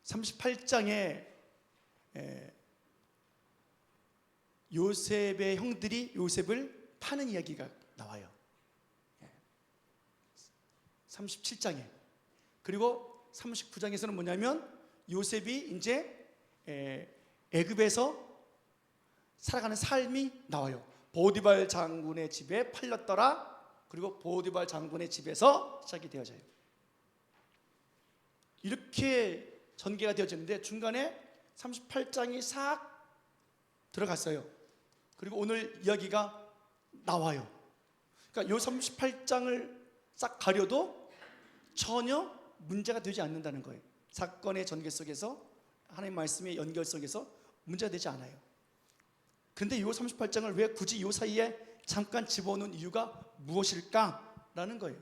38장에 요셉의 형들이 요셉을 파는 이야기가 나와요. 37장에. 그리고 39장에서는 뭐냐면 요셉이 이제 애굽에서 살아가는 삶이 나와요. 보디발 장군의 집에 팔렸더라. 그리고 보디발 장군의 집에서 시작이 되어져요. 이렇게 전개가 되어지는데 중간에 38장이 싹 들어갔어요. 그리고 오늘 이야기가 나와요. 그러니까 이 38장을 싹 가려도 전혀 문제가 되지 않는다는 거예요. 사건의 전개 속에서 하나님의 말씀의 연결 속에서 문제가 되지 않아요. 그런데 이 38장을 왜 굳이 이 사이에 잠깐 집어넣은 이유가 무엇일까라는 거예요.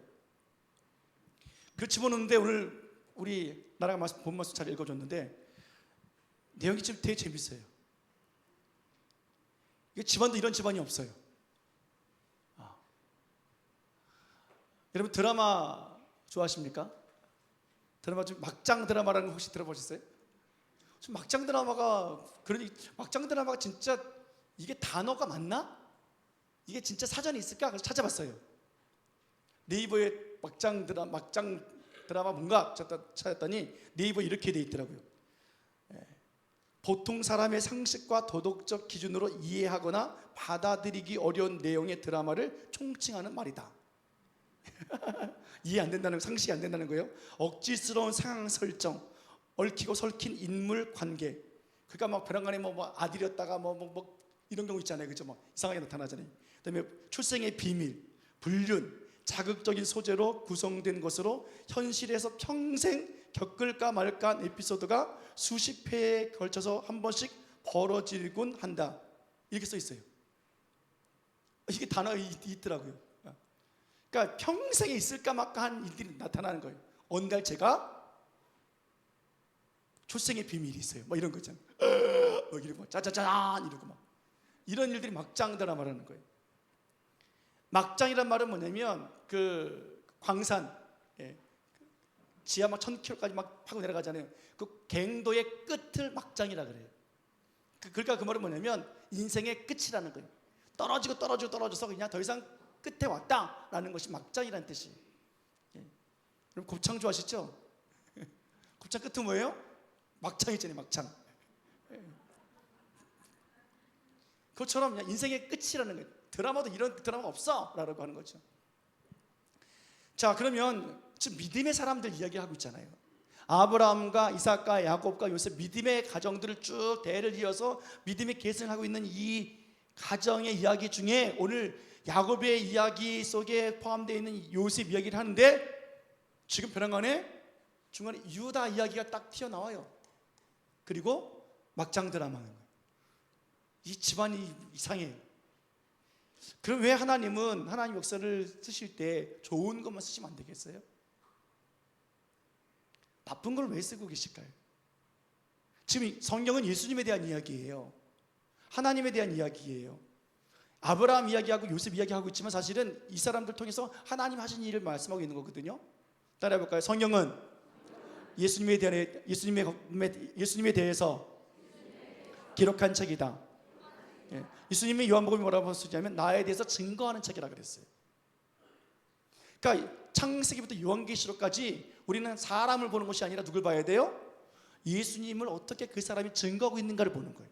그 집어넣는데 오늘 우리 나라가 본 말씀 잘 읽어줬는데 내용이 지금 되게 재밌어요. 이 집안도 이런 집안이 없어요. 여러분 드라마 좋아하십니까? 드라마 좀 막장 드라마라는 거 혹시 들어보셨어요? 막장 드라마가 막장 드라마가 진짜 이게 단어가 맞나? 이게 진짜 사전에 있을까? 그래서 찾아봤어요. 네이버에 막장 드라마 뭔가 찾았더니 네이버에 이렇게 돼 있더라고요. 보통 사람의 상식과 도덕적 기준으로 이해하거나 받아들이기 어려운 내용의 드라마를 총칭하는 말이다. 이해 안 된다는, 상식이 안 된다는 거예요. 억지스러운 상황 설정, 얽히고 설킨 인물 관계. 그러니까 막 벼랑간에 뭐 아들이었다가 뭐 이런 경우 있잖아요, 그죠? 뭐 이상하게 나타나잖아요. 그다음에 출생의 비밀, 불륜, 자극적인 소재로 구성된 것으로 현실에서 평생 겪을까 말까 한 에피소드가 수십 회에 걸쳐서 한 번씩 벌어지곤 한다. 이렇게 써 있어요. 이게 단어가 있더라고요. 그러니까 평생에 있을까 말까 한 일들이 나타나는 거예요. 어느 날 제가 출생의 비밀이 있어요. 뭐 이런 거 있잖아요. 이러고 짜자잔 이러고 막 이런 일들이 막장 드라마라는 거예요. 막장이란 말은 뭐냐면 그 광산 지하 막 1000km까지 막 파고 내려가잖아요. 그 갱도의 끝을 막장이라 그래요. 그러니까 그 말은 뭐냐면 인생의 끝이라는 거예요. 떨어져서 그냥 더 이상 끝에 왔다라는 것이 막장이라는 뜻이에요. 여러분 곱창 좋아하시죠? 곱창 끝은 뭐예요? 막창이잖아요, 막창. 그것처럼 그냥 인생의 끝이라는 거예요. 드라마도 이런 드라마가 없어 라고 하는 거죠. 자, 그러면 지금 믿음의 사람들 이야기하고 있잖아요. 아브라함과 이삭과 야곱과 요셉 믿음의 가정들을 쭉 대를 이어서 믿음의 계승을 하고 있는 이 가정의 이야기 중에 오늘 야곱의 이야기 속에 포함되어 있는 요셉 이야기를 하는데 지금 벼랑간에 중간에 유다 이야기가 딱 튀어나와요. 그리고 막장 드라마는 거예요. 이 집안이 이상해요. 그럼 왜 하나님은 하나님 역사를 쓰실 때 좋은 것만 쓰시면 안 되겠어요? 나쁜 걸 왜 쓰고 계실까요? 지금 성경은 예수님에 대한 이야기예요. 하나님에 대한 이야기예요. 아브라함 이야기하고 요셉 이야기하고 있지만 사실은 이 사람들 통해서 하나님 하신 일을 말씀하고 있는 거거든요. 따라해 볼까요? 성경은 예수님에 대해서 기록한 책이다. 예수님이 요한복음이 뭐라고 쓰냐면 나에 대해서 증거하는 책이라 그랬어요. 그러니까 창세기부터 요한계시록까지 우리는 사람을 보는 것이 아니라 누굴 봐야 돼요? 예수님을 어떻게 그 사람이 증거하고 있는가를 보는 거예요.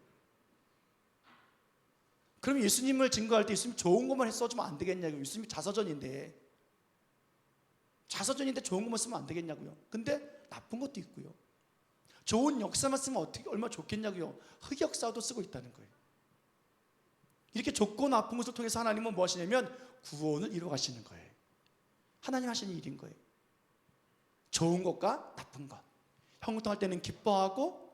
그럼 예수님을 증거할 때 예수님 좋은 것만 써주면 안 되겠냐고요. 예수님이 자서전인데 좋은 것만 쓰면 안 되겠냐고요. 근데 나쁜 것도 있고요. 좋은 역사만 쓰면 어떻게 얼마나 좋겠냐고요. 흑역사도 쓰고 있다는 거예요. 이렇게 좋고 나쁜 것을 통해서 하나님은 뭐 하시냐면 구원을 이루어 가시는 거예요. 하나님 하시는 일인 거예요. 좋은 것과 나쁜 것. 형통할 때는 기뻐하고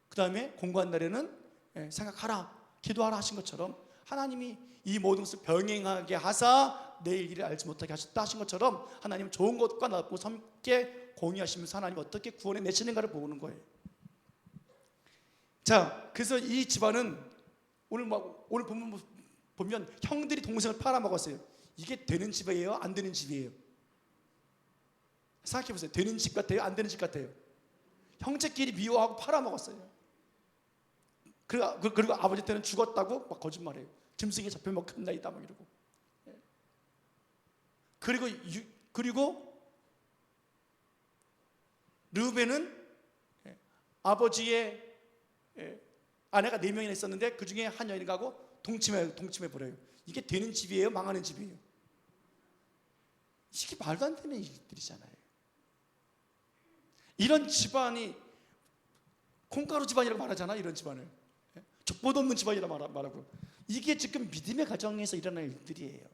그 다음에 공부한 날에는 생각하라, 기도하라 하신 것처럼 하나님이 이 모든 것을 병행하게 하사 내일 일을 알지 못하게 하셨다 하신 것처럼 하나님은 좋은 것과 나쁜 것을 함께 공유하시면서 하나님 어떻게 구원해 내시는가를 보는 거예요. 자, 그래서 이 집안은 오늘 보면 형들이 동생을 팔아먹었어요. 이게 되는 집이에요? 안 되는 집이에요? 생각해보세요. 되는 집 같아요? 안 되는 집 같아요? 형제끼리 미워하고 팔아먹었어요. 그리고 아버지 때는 죽었다고 막 거짓말해요. 짐승이 잡혀먹혔나이다 막 이러고. 그리고 르우벤은 아버지의 아내가 4명이나 있었는데 그 중에 한 여인이 가고 동침해 버려요. 이게 되는 집이에요? 망하는 집이에요? 이게 말도 안 되는 일들이잖아요. 이런 집안이 콩가루 집안이라고 말하잖아. 이런 집안을 족보도 없는 집안이라고 말하고. 이게 지금 믿음의 가정에서 일어날 일들이에요.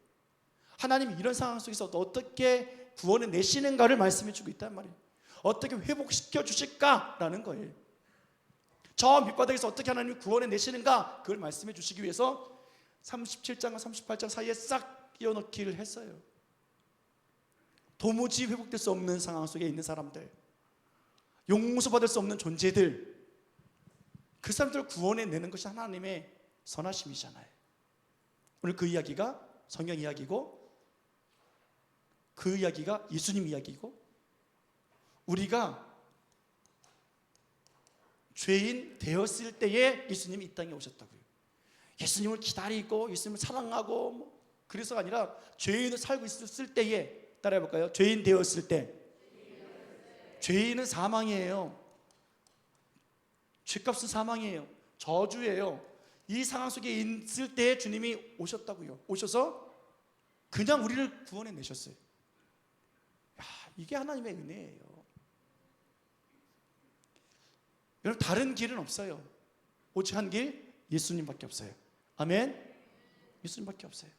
하나님이 이런 상황 속에서 어떻게 구원해 내시는가를 말씀해 주고 있단 말이에요. 어떻게 회복시켜 주실까라는 거예요. 저 밑바닥에서 어떻게 하나님이 구원해 내시는가, 그걸 말씀해 주시기 위해서 37장과 38장 사이에 싹 끼워넣기를 했어요. 도무지 회복될 수 없는 상황 속에 있는 사람들, 용서받을 수 없는 존재들, 그 사람들을 구원해 내는 것이 하나님의 선하심이잖아요. 오늘 그 이야기가 성경 이야기고, 그 이야기가 예수님 이야기고, 우리가 죄인 되었을 때에 예수님이 이 땅에 오셨다고요. 예수님을 기다리고 예수님을 사랑하고 그래서가 아니라 죄인을 살고 있을 때에, 따라해 볼까요? 죄인 되었을 때. 죄인은 사망이에요. 죄값은 사망이에요. 저주예요. 이 상황 속에 있을 때 주님이 오셨다고요. 오셔서 그냥 우리를 구원해 내셨어요. 이게 하나님의 은혜예요. 여러분, 다른 길은 없어요. 오직 한 길, 예수님밖에 없어요. 아멘. 예수님밖에 없어요.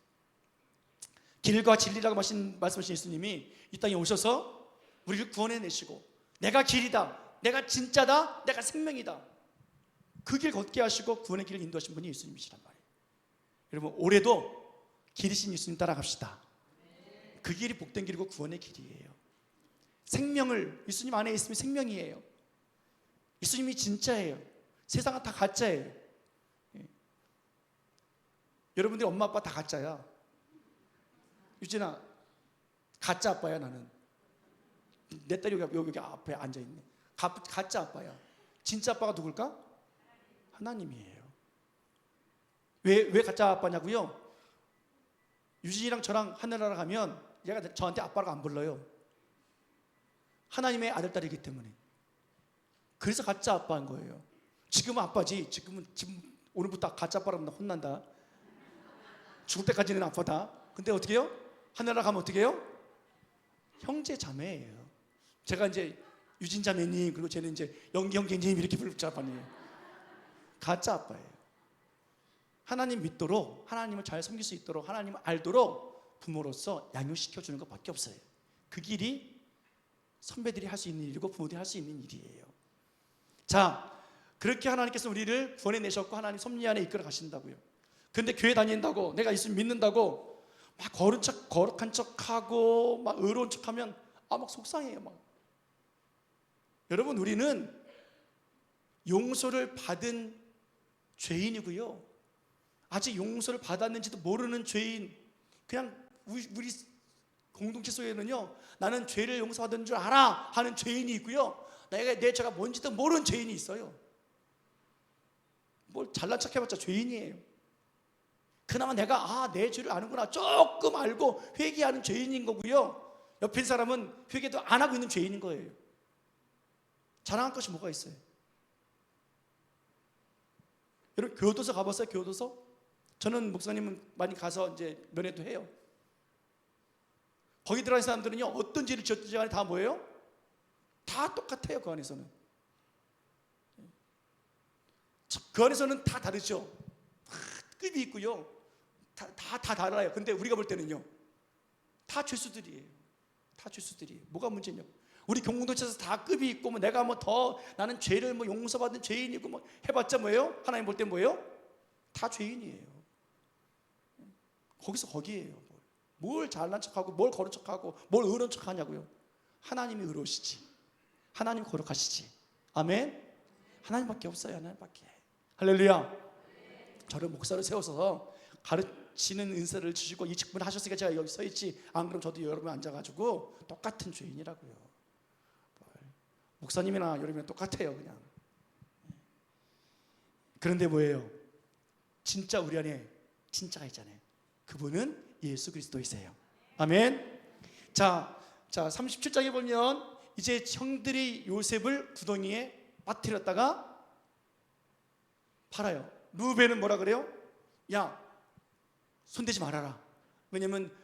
길과 진리라고 말씀하신 예수님이 이 땅에 오셔서 우리를 구원해 내시고, 내가 길이다, 내가 진짜다, 내가 생명이다, 그 길 걷게 하시고 구원의 길을 인도하신 분이 예수님이시란 말이에요. 여러분, 올해도 길이신 예수님 따라갑시다. 그 길이 복된 길이고 구원의 길이에요. 생명을, 예수님 안에 있으면 생명이에요. 예수님이 진짜예요. 세상은 다 가짜예요. 여러분들 엄마 아빠 다 가짜야. 유진아, 가짜 아빠야. 나는 내 딸이 여기 앞에 앉아있네. 가짜 아빠야. 진짜 아빠가 누굴까? 하나님이에요. 왜 가짜 아빠냐고요? 유진이랑 저랑 하늘나라 가면 얘가 저한테 아빠라고 안 불러요. 하나님의 아들, 딸이기 때문에. 그래서 가짜 아빠인 거예요. 지금은 아빠지. 지금 오늘부터 가짜 아빠라고 혼난다. 죽을 때까지는 아빠다. 근데 어떻게 해요? 하늘나라 가면 어떻게 해요? 형제 자매예요. 제가 이제 유진 자매님, 그리고 쟤는 이제 영기 형제님 이렇게 부르자 아빠님. 가짜 아빠예요. 하나님 믿도록, 하나님을 잘 섬길 수 있도록, 하나님을 알도록 부모로서 양육시켜 주는 것밖에 없어요. 그 길이 선배들이 할 수 있는 일이고 부모들이 할 수 있는 일이에요. 자, 그렇게 하나님께서 우리를 구원해 내셨고 하나님 섭리 안에 이끌어 가신다고요. 근데 교회 다닌다고, 내가 예수님 믿는다고 막 거룩한 척하고 막 의로운 척하면 막 속상해요. 막. 여러분, 우리는 용서를 받은 죄인이고요, 아직 용서를 받았는지도 모르는 죄인, 그냥 우리 공동체 속에는요, 나는 죄를 용서받은 줄 알아 하는 죄인이 있고요, 내 죄가 뭔지도 모르는 죄인이 있어요. 뭘 잘난 척 해봤자 죄인이에요. 그나마 내가 내 죄를 아는구나 조금 알고 회개하는 죄인인 거고요, 옆에 사람은 회개도 안 하고 있는 죄인인 거예요. 자랑할 것이 뭐가 있어요? 여러분, 교도소 가봤어요? 교도소? 저는 목사님은 많이 가서 이제 면회도 해요. 거기 들어간 사람들은요, 어떤 죄를 지었든지 간에 다 뭐예요? 다 똑같아요. 그 안에서는. 그 안에서는 다 다르죠. 급이 있고요, 다 달라요. 근데 우리가 볼 때는요, 다 죄수들이에요. 다 죄수들이에요. 뭐가 문제냐? 우리 공동체에서 다 급이 있고, 내가 더 나는 죄를 용서받은 죄인이고 해봤자 뭐예요? 하나님 볼 때 뭐예요? 다 죄인이에요. 거기에요. 뭘 잘난 척하고 뭘 거룩한 척하고 뭘 의로운 척하냐고요. 하나님이 의로우시지, 하나님 거룩하시지. 아멘. 하나님밖에 없어요. 하나님밖에. 할렐루야. 저를 목사로 세워서 가르치는 은사를 주시고 이 직분을 하셨으니까 제가 여기 서 있지, 안 그러면 저도 여러분 앉아가지고 똑같은 죄인이라고요. 목사님이나 여러분이나 똑같아요 그냥. 그런데 뭐예요? 진짜 우리 안에 진짜가 있잖아요. 그분은 예수 그리스도이세요. 아멘. 자 37장에 보면 이제 형들이 요셉을 구덩이에 빠뜨렸다가 팔아요. 루벤은 뭐라 그래요? 야, 손대지 말아라. 왜냐면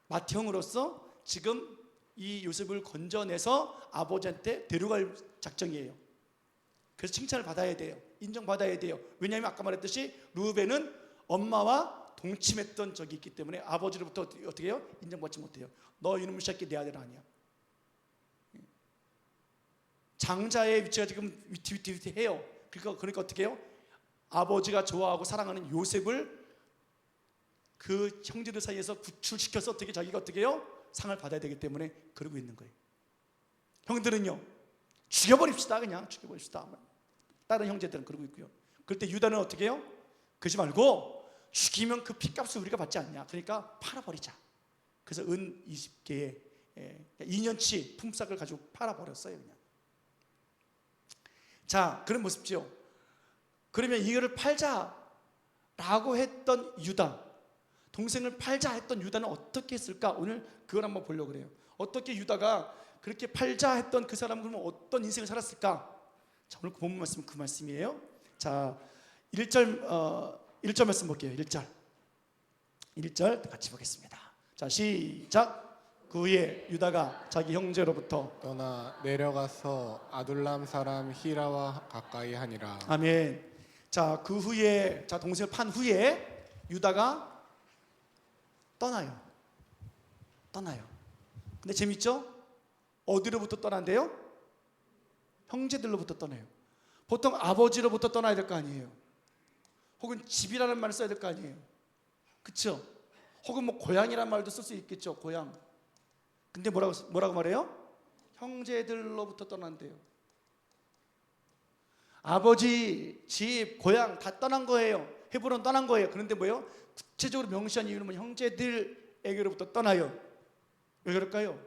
맏형으로서 지금 이 요셉을 건져내서 아버지한테 데려갈 작정이에요. 그래서 칭찬을 받아야 돼요. 인정받아야 돼요. 왜냐하면 아까 말했듯이 루벤은 엄마와 동침했던 적이 있기 때문에 아버지로부터 어떻게 해요? 인정받지 못해요. 너 이놈의 새끼 내 아들 아니야. 장자의 위치가 지금 위태위태해요. 그러니까 어떻게 해요? 아버지가 좋아하고 사랑하는 요셉을 그 형제들 사이에서 구출시켜서 어떻게 자기가 어떻게 해요? 상을 받아야 되기 때문에 그러고 있는 거예요. 형들은요, 죽여버립시다. 그냥 죽여버립시다. 다른 형제들은 그러고 있고요. 그럴 때 유다는 어떻게 해요? 그러지 말고 죽이면 그 피값을 우리가 받지 않냐. 그러니까 팔아버리자. 그래서 은 20개의 2년치 품삯을 가지고 팔아버렸어요. 그냥. 자, 그런 모습이죠. 그러면 이거를 팔자라고 했던 유다, 동생을 팔자 했던 유다는 어떻게 했을까? 오늘 그걸 한번 보려고 그래요. 어떻게 유다가 그렇게 팔자 했던 그 사람은 그러면 어떤 인생을 살았을까? 자, 오늘 본문 말씀은 그 말씀이에요. 자, 1절 말씀 볼게요. 1절 같이 보겠습니다. 자, 시작. 그 후에 유다가 자기 형제로부터 떠나 내려가서 아둘람 사람 히라와 가까이 하니라. 아멘. 자, 그 후에 동생을 판 후에 유다가 떠나요. 근데 재밌죠? 어디로부터 떠난대요? 형제들로부터 떠나요. 보통 아버지로부터 떠나야 될 거 아니에요. 혹은 집이라는 말을 써야 될 거 아니에요. 그렇죠? 혹은 뭐 고향이라는 말도 쓸 수 있겠죠. 고향. 근데 뭐라고 말해요? 형제들로부터 떠난대요. 아버지, 집, 고향 다 떠난 거예요. 헤브론 떠난 거예요. 그런데 뭐예요? 구체적으로 명시한 이유는 뭐 형제들에게로부터 떠나요. 왜 그럴까요?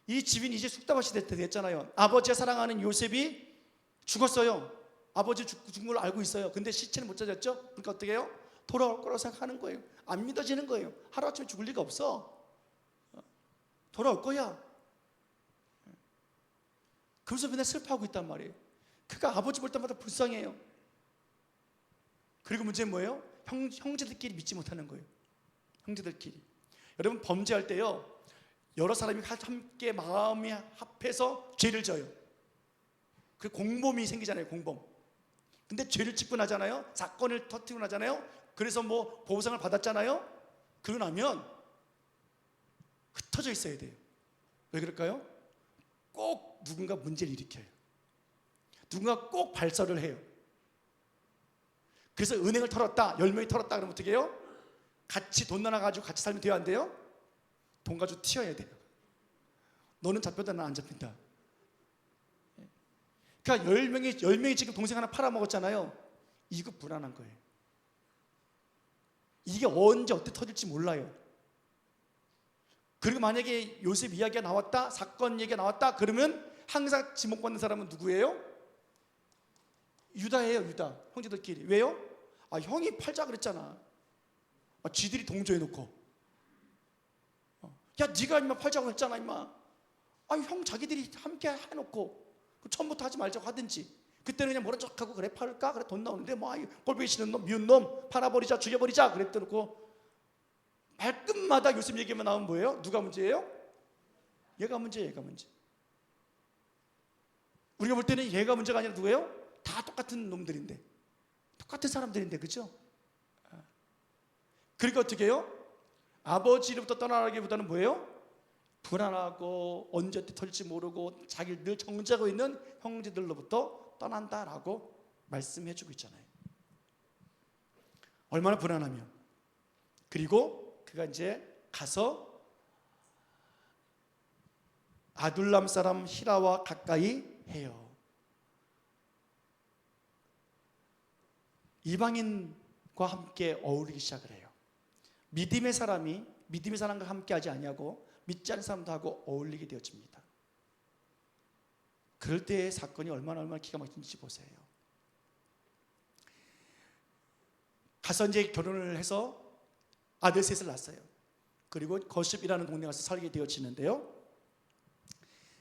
이 집인 이제 쑥다밭이 됐잖아요. 아버지가 사랑하는 요셉이 죽었어요. 아버지 죽은 걸 알고 있어요. 근데 시체는 못 찾았죠? 그러니까 어떻게 해요? 돌아올 거라고 생각하는 거예요. 안 믿어지는 거예요. 하루아침에 죽을 리가 없어. 돌아올 거야. 그래서 맨날 슬퍼하고 있단 말이에요. 그가 아버지 볼 때마다 불쌍해요. 그리고 문제는 뭐예요? 형제들끼리 믿지 못하는 거예요. 형제들끼리. 여러분 범죄할 때요, 여러 사람이 함께 마음이 합해서 죄를 져요. 그 공범이 생기잖아요. 공범. 근데 죄를 짓고 나잖아요. 사건을 터뜨리고 나잖아요. 그래서 뭐 보상을 받았잖아요. 그러고 나면 흩어져 있어야 돼요. 왜 그럴까요? 꼭 누군가 문제를 일으켜요. 누군가 꼭 발설을 해요. 그래서 은행을 털었다, 10명이 털었다 그러면 어떻게 해요? 같이 돈 나눠가지고 같이 살면 돼요, 안 돼요? 돈 가지고 튀어야 돼요. 너는 잡혔다, 나는 안 잡힌다. 그러니까 10명이 지금 동생 하나 팔아먹었잖아요. 이거 불안한 거예요. 이게 언제 어떻게 터질지 몰라요. 그리고 만약에 요셉 이야기가 나왔다, 사건 얘기가 나왔다, 그러면 항상 지목받는 사람은 누구예요? 유다예요. 유다. 형제들끼리. 왜요? 형이 팔자 그랬잖아. 지들이 동조해놓고, 야 네가 임마 팔자고 했잖아 임마. 형 자기들이 함께 해놓고 처음부터 하지 말자고 하든지. 그때는 그냥 모른 척하고 그래 팔까? 그래 돈 나오는데 뭐 꼴보기 싫은 놈, 미운 놈 팔아버리자, 죽여버리자 그랬더놓고 말끝마다 요셉 얘기만 나오면 뭐예요? 누가 문제예요? 얘가 문제. 우리가 볼 때는 얘가 문제가 아니라 누구예요? 다 똑같은 놈들인데, 똑같은 사람들인데, 그죠? 그러니까 어떻게 해요? 아버지로부터 떠나기보다는 뭐예요? 불안하고 언제 어떻게 털지 모르고 자기를 늘 정죄하고 있는 형제들로부터 떠난다라고 말씀해주고 있잖아요. 얼마나 불안하면. 그리고 그가 이제 가서 아둘람 사람 히라와 가까이 해요. 이방인과 함께 어울리기 시작을 해요. 믿음의 사람과 함께 하지 아니하고 믿지 않는 사람도 하고 어울리게 되어집니다. 그럴 때의 사건이 얼마나 기가 막힌지 보세요. 가서 이제 결혼을 해서 아들 셋을 낳았어요. 그리고 거십이라는 동네 가서 살게 되어지는데요.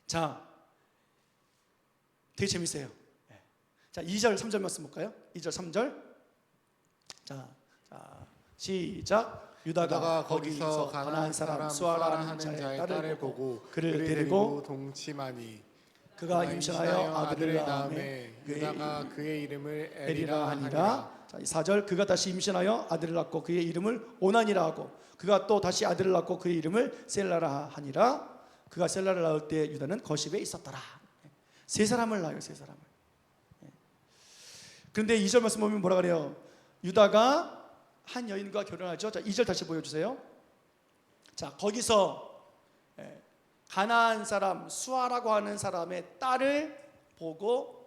자, 되게 재밌어요. 자, 2절 3절 말씀 볼까요? 2절 3절. 자, 시작. 유다가 거기서 가나안 사람 수아라 하는 자의 딸을 보고 그를 데리고 동침하니 그가 임신하여 아들을 낳음에 낳음에 유다가 그의 이름을 에리라 하니라. 자, 4절. 그가 다시 임신하여 아들을 낳고 그의 이름을 오난이라 하고 그가 또 다시 아들을 낳고 그의 이름을 셀라라 하니라. 그가 셀라를 낳을 때 유다는 거십에 있었더라. 세 사람을 낳아요. 세 사람을. 그런데 2절 말씀 보면 뭐라 그래요? 유다가 한 여인과 결혼하죠. 자, 2절 다시 보여주세요. 자, 거기서 가나안 사람 수아라고 하는 사람의 딸을 보고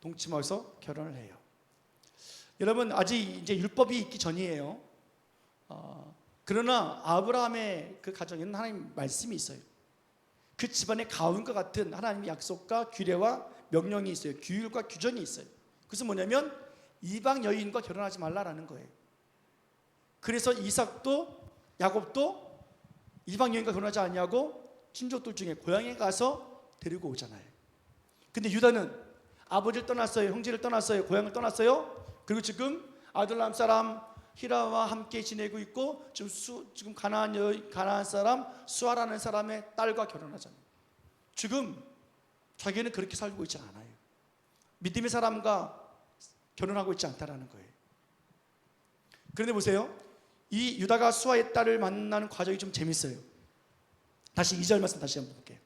동침해서 결혼을 해요. 여러분, 아직 이제 율법이 있기 전이에요. 그러나 아브라함의 그 가정에는 하나님 말씀이 있어요. 그 집안의 가훈과 같은 하나님의 약속과 규례와 명령이 있어요. 규율과 규정이 있어요. 그래서 뭐냐면 이방 여인과 결혼하지 말라라는 거예요. 그래서 이삭도 야곱도 이방 여인과 결혼하지 않냐고 친족들 중에 고향에 가서 데리고 오잖아요. 근데 유다는 아버지를 떠났어요. 형제를 떠났어요. 고향을 떠났어요. 그리고 지금 아둘람 사람 히라와 함께 지내고 있고 지금 가나안 사람 수아라는 사람의 딸과 결혼하잖아요. 지금 자기는 그렇게 살고 있지 않아요. 믿음의 사람과 결혼하고 있지 않다라는 거예요. 그런데 보세요. 이 유다가 수아의 딸을 만나는 과정이 좀 재밌어요. 다시 2절 말씀 다시 한번 볼게요.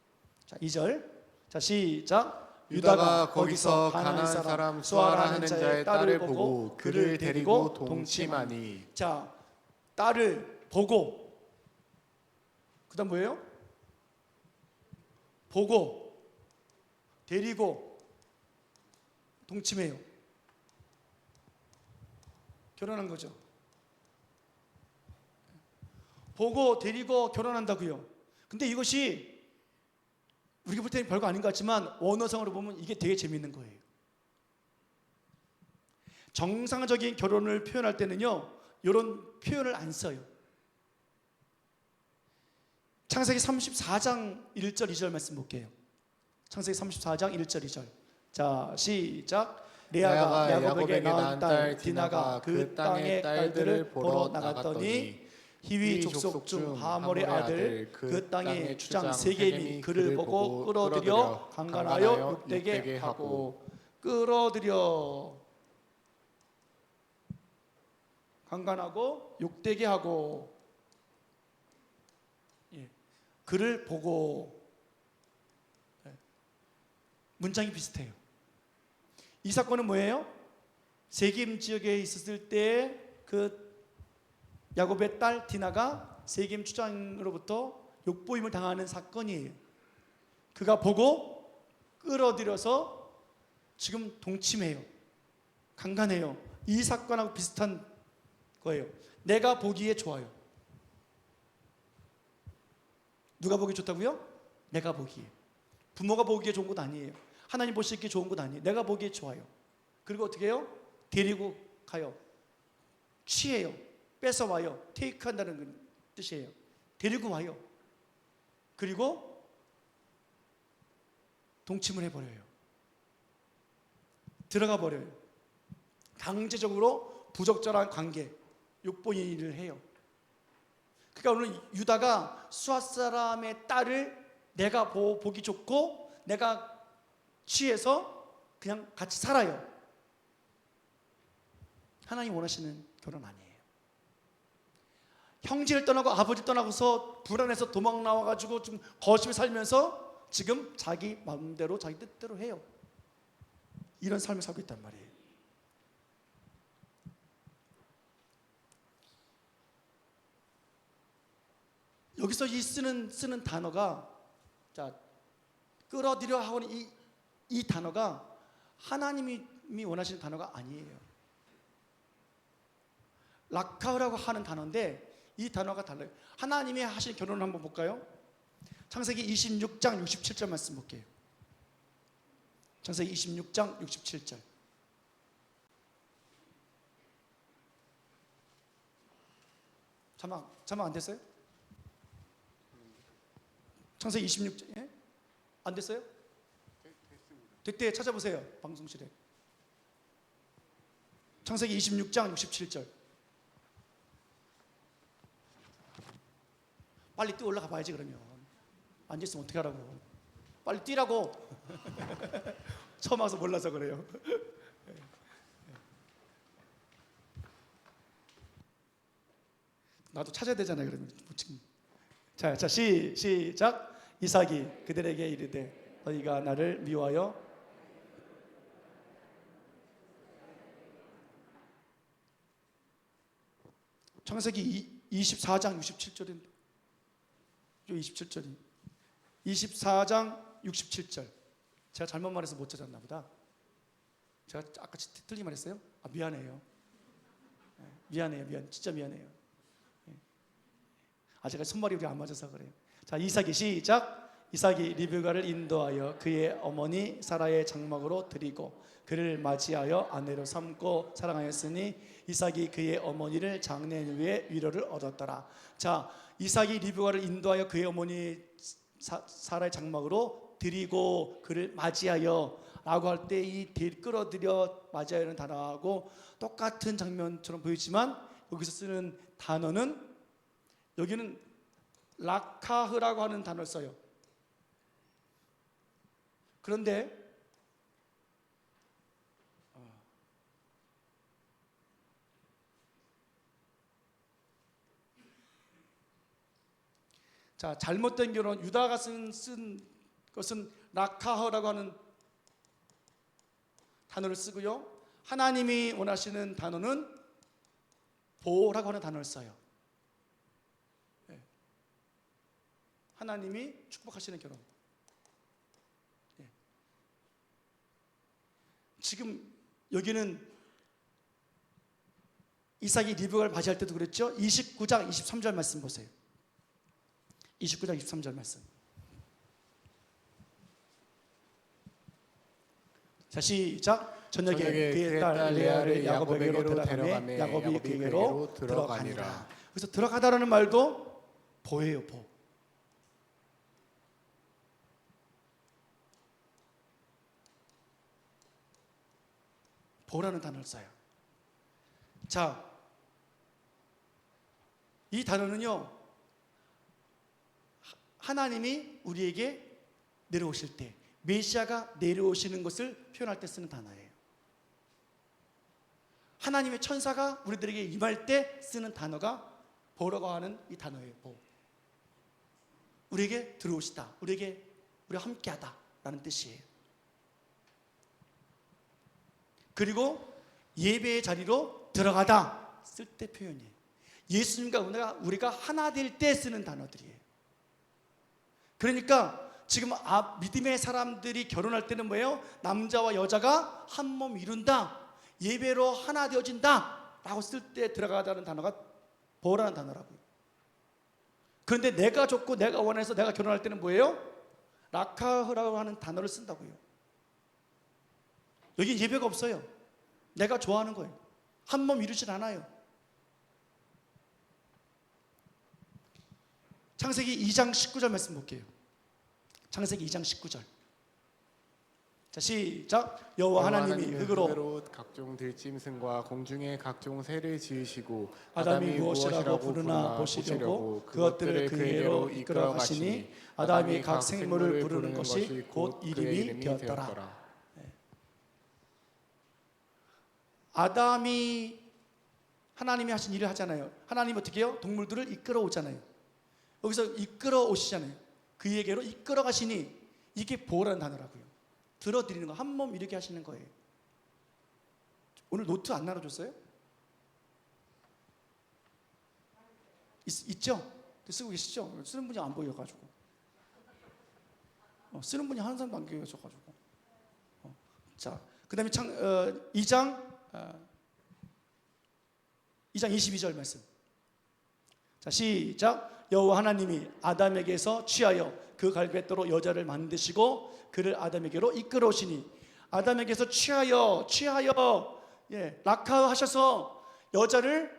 자, 2절. 자, 시작. 유다가 거기서 가나안 사람 수아라 하는 자의 딸을 보고 그를 데리고 동침하니. 자, 딸을 보고 그다음 뭐예요? 보고 데리고 동침해요. 결혼한 거죠. 보고 데리고 결혼한다고요. 근데 이것이 우리가 볼 때는 별거 아닌 것 같지만 원어성으로 보면 이게 되게 재밌는 거예요. 정상적인 결혼을 표현할 때는요, 이런 표현을 안 써요. 창세기 34장 1절 2절 말씀 볼게요. 창세기 34장 1절 2절. 자, 시작. 레아가 야곱에게 낳은 딸 디나가 그 땅의 딸들을 보러 나갔더니 히위 족속 중 하몰의 아들 그 땅의 주장 세겜이 그를 보고 끌어들여 강간하여 욕되게 하고. 끌어들여 강간하고 욕되게 하고. 그를 보고. 문장이 비슷해요. 이 사건은 뭐예요? 세겜 지역에 있었을 때 그 야곱의 딸 디나가 세겜 주장으로부터 욕보임을 당하는 사건이에요. 그가 보고 끌어들여서 지금 동침해요. 강간해요. 이 사건하고 비슷한 거예요. 내가 보기에 좋아요. 누가 보기 좋다고요? 내가 보기에. 부모가 보기에 좋은 것 아니에요. 하나님 보시기에 좋은 것 아니에요. 내가 보기에 좋아요. 그리고 어떻게 해요? 데리고 가요. 취해요. 뺏어와요. 테이크한다는 뜻이에요. 데리고 와요. 그리고 동침을 해버려요. 들어가 버려요. 강제적으로 부적절한 관계, 욕보이를 해요. 그러니까 오늘 유다가 수아 사람의 딸을 내가 보기 좋고 내가 취해서 그냥 같이 살아요. 하나님 원하시는 결혼 아니에요. 형제를 떠나고 아버지를 떠나고서 불안해서 도망 나와가지고 좀 거심에 살면서 지금 자기 마음대로 자기 뜻대로 해요. 이런 삶을 살고 있단 말이에요. 여기서 이 쓰는 단어가, 자, 끌어들여 하고는 이 단어가 하나님이 원하시는 단어가 아니에요. 라카우라고 하는 단어인데 이 단어가 달라요. 하나님이 하신 결혼을 한번 볼까요? 창세기 26장 67절 말씀 볼게요. 창세기 26장 67절. 자막 안 됐어요? 창세기 26장, 예? 안 됐어요? 됐대. 찾아보세요. 방송실에. 창세기 26장 67절. 빨리 뛰어 올라가 봐야지. 그러면 앉아있으면 어떻게 하라고. 빨리 뛰라고. 처음 와서 몰라서 그래요. 나도 찾아야 되잖아요. 그러면 자 시작. 이삭이 그들에게 이르되 너희가 나를 미워하여 창세기 24장 67절인데 27절이 24장 67절. 제가 잘못 말해서 못 찾았나 보다. 제가 아까 틀리게 말했어요? 미안해요. 미안해요. 진짜 미안해요. 제가 손발이 우리 안 맞아서 그래요. 자, 이삭이 시작. 이삭이 리브가를 인도하여 그의 어머니 사라의 장막으로 드리고 그를 맞이하여 아내로 삼고 사랑하였으니 이삭이 그의 어머니를 장례한 후에 위로를 얻었더라. 자, 이삭이 리브가를 인도하여 그의 어머니 사라의 장막으로 드리고 그를 맞이하여 라고 할 때 이 끌어들여 맞이하여는 단어하고 똑같은 장면처럼 보이지만 여기서 쓰는 단어는 여기는 라카흐라고 하는 단어를 써요. 그런데 자, 잘못된 결혼, 유다가 쓴 것은 라카허라고 하는 단어를 쓰고요. 하나님이 원하시는 단어는 보라고 하는 단어를 써요. 하나님이 축복하시는 결혼. 지금 여기는 이삭이 리브가를 맞이할 때도 그랬죠. 29장 23절 말씀 보세요. 29장 23절 말씀. 자, 시작. 저녁에 그의 딸 레아를 야곱에게로 데려가매 야곱이 그에게로 들어가니라. 그래서 들어가다라는 말도 보예요. 보. 보라는 단어를 써요. 자, 이 단어는요, 하나님이 우리에게 내려오실 때, 메시아가 내려오시는 것을 표현할 때 쓰는 단어예요. 하나님의 천사가 우리들에게 임할 때 쓰는 단어가 보라고 하는 이 단어예요. 보. 우리에게 들어오시다, 우리와 함께하다 라는 뜻이에요. 그리고 예배의 자리로 들어가다 쓸 때 표현이에요. 예수님과 우리가 하나 될 때 쓰는 단어들이에요. 그러니까 지금 믿음의 사람들이 결혼할 때는 뭐예요? 남자와 여자가 한 몸 이룬다, 예배로 하나 되어진다 라고 쓸 때 들어가다는 단어가 보라는 단어라고요. 그런데 내가 좋고 내가 원해서 내가 결혼할 때는 뭐예요? 라카흐라고 하는 단어를 쓴다고요. 여기 예배가 없어요. 내가 좋아하는 거예요. 한 몸 이루질 않아요. 창세기 2장 19절 말씀 볼게요. 창세기 2장 19절. 자, 시작. 여호와 하나님이 흙으로 각종 들짐승과 공중의 각종 새를 지으시고 아담이 무엇이라고 부르나 보시려고 그것들을 그에게로 이끌어 가시니 아담이 각 생물을 부르는 것이 곧 이름이 되었더라. 아담이 하나님이 하신 일을 하잖아요. 하나님 어떻게 해요? 동물들을 이끌어 오잖아요. 여기서 이끌어 오시잖아요. 그에게로 이끌어 가시니 이게 보라는 단어라고요. 들어드리는 거, 한 몸 이렇게 하시는 거예요. 오늘 노트 안 나눠줬어요? 있죠? 쓰고 계시죠? 쓰는 분이 안 보여가지고 쓰는 분이 한 사람도 안 계셔가지고 자, 그 다음에 2장 22절 말씀. 자, 시작. 여호와 하나님이 아담에게서 취하여 그 갈빗대로 여자를 만드시고 그를 아담에게로 이끌어 오시니 아담에게서 취하여 락하하셔서 여자를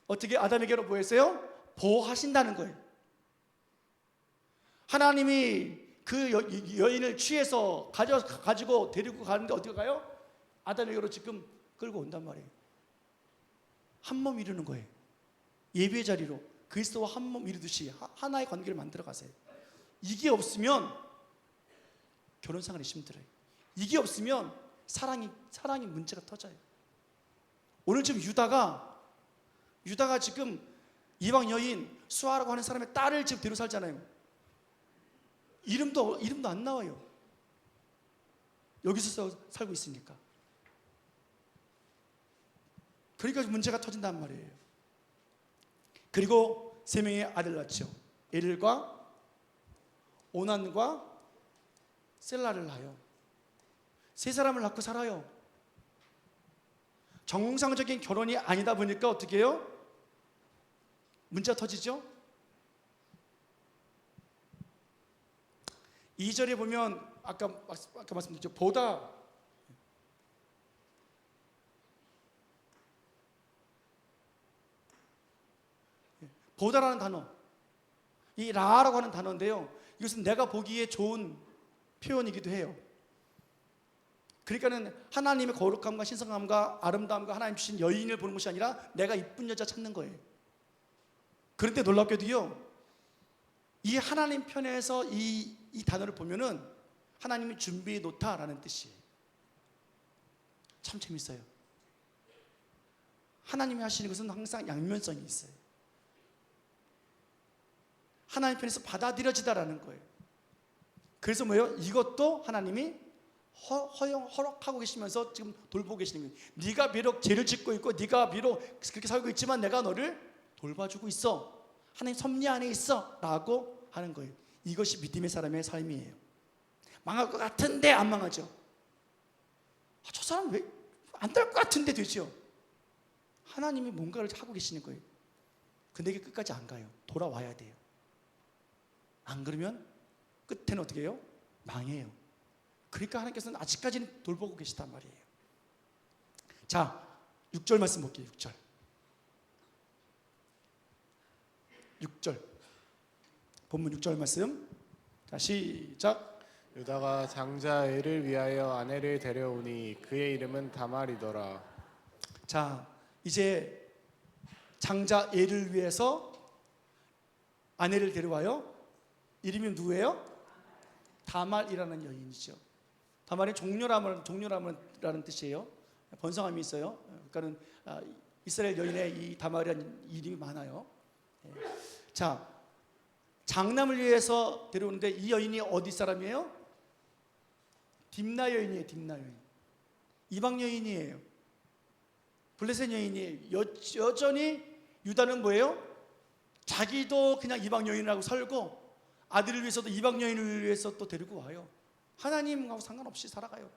어떻게 아담에게로 뭐했어요? 보호하신다는 거예요. 하나님이 그 여인을 취해서 가지고 데리고 가는데 어떻게 가요? 아담에게로 지금 끌고 온단 말이에요. 한 몸 이루는 거예요. 예배의 자리로 그리스도와 한 몸 이루듯이 하나의 관계를 만들어 가세요. 이게 없으면 결혼 생활이 힘들어요. 이게 없으면 사랑이 문제가 터져요. 오늘 지금 유다가 지금 이방 여인 수아라고 하는 사람의 딸을 지금 데리고 살잖아요. 이름도 안 나와요. 여기서 살고 있으니까. 그러니까 문제가 터진단 말이에요. 그리고 3명의 아들 낳죠. 에릴과 오난과 셀라를 낳아요. 3사람을 낳고 살아요. 정상적인 결혼이 아니다 보니까 어떻게 해요? 문제가 터지죠. 2절에 보면 아까 말씀드렸죠. 보다라는 단어, 이 라라고 하는 단어인데요, 이것은 내가 보기에 좋은 표현이기도 해요. 그러니까는 하나님의 거룩함과 신성함과 아름다움과 하나님 주신 여인을 보는 것이 아니라 내가 이쁜 여자 찾는 거예요. 그런데 놀랍게도요, 이 하나님 편에서 이 단어를 보면은 하나님이 준비해 놓다라는 뜻이에요. 참 재밌어요. 하나님이 하시는 것은 항상 양면성이 있어요. 하나님 편에서 받아들여지다라는 거예요. 그래서 뭐예요? 이것도 하나님이 허락하고 계시면서 지금 돌보고 계시는 거예요. 네가 비록 죄를 짓고 있고 네가 비록 그렇게 살고 있지만 내가 너를 돌봐주고 있어. 하나님 섭리 안에 있어 라고 하는 거예요. 이것이 믿음의 사람의 삶이에요. 망할 것 같은데 안 망하죠. 저 사람 왜 안 될 것 같은데 되죠. 하나님이 뭔가를 하고 계시는 거예요. 근데 이게 끝까지 안 가요. 돌아와야 돼요. 안 그러면 끝에는 어떻게 해요? 망해요. 그러니까 하나님께서는 아직까지는 돌보고 계시단 말이에요. 자, 6절 말씀 볼게요. 6절 본문 6절 말씀. 자, 시작. 유다가 장자 엘을 위하여 아내를 데려오니 그의 이름은 다말이더라. 자, 이제 장자 엘을 위해서 아내를 데려와요. 이름이 누구예요? 다말이라는 여인이죠. 다말이 종려라는 뜻이에요. 번성함이 있어요. 그러니까는 이스라엘 여인의 이 다말이라는 이름이 많아요. 자, 장남을 위해서 데려오는데 이 여인이 어디 사람이에요? 딥나 여인이에요. 딥나 여인. 이방 여인이에요. 블레셋 여인이에요. 여전히 유다는 뭐예요? 자기도 그냥 이방 여인이라고 살고 아들을 위해서도 이방 여인을 위해서 또 데리고 와요. 하나님하고 상관없이 살아가요.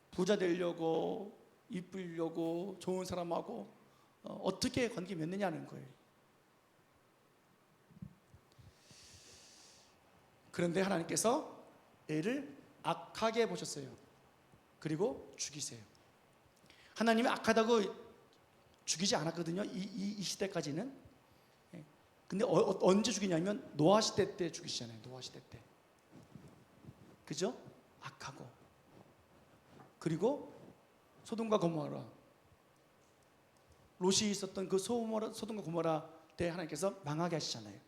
부자 되려고, 이쁘려고, 좋은 사람하고 어떻게 관계 맺느냐는 거예요. 그런데 하나님께서 애를 악하게 보셨어요. 그리고 죽이세요. 하나님이 악하다고 죽이지 않았거든요. 이 시대까지는. 근데 언제 죽이냐면 노아 시대 때 죽이시잖아요. 노아 시대 때. 그죠? 악하고. 그리고 소돔과 고모라, 롯이 있었던 그 소돔과 고모라 때 하나님께서 망하게 하시잖아요.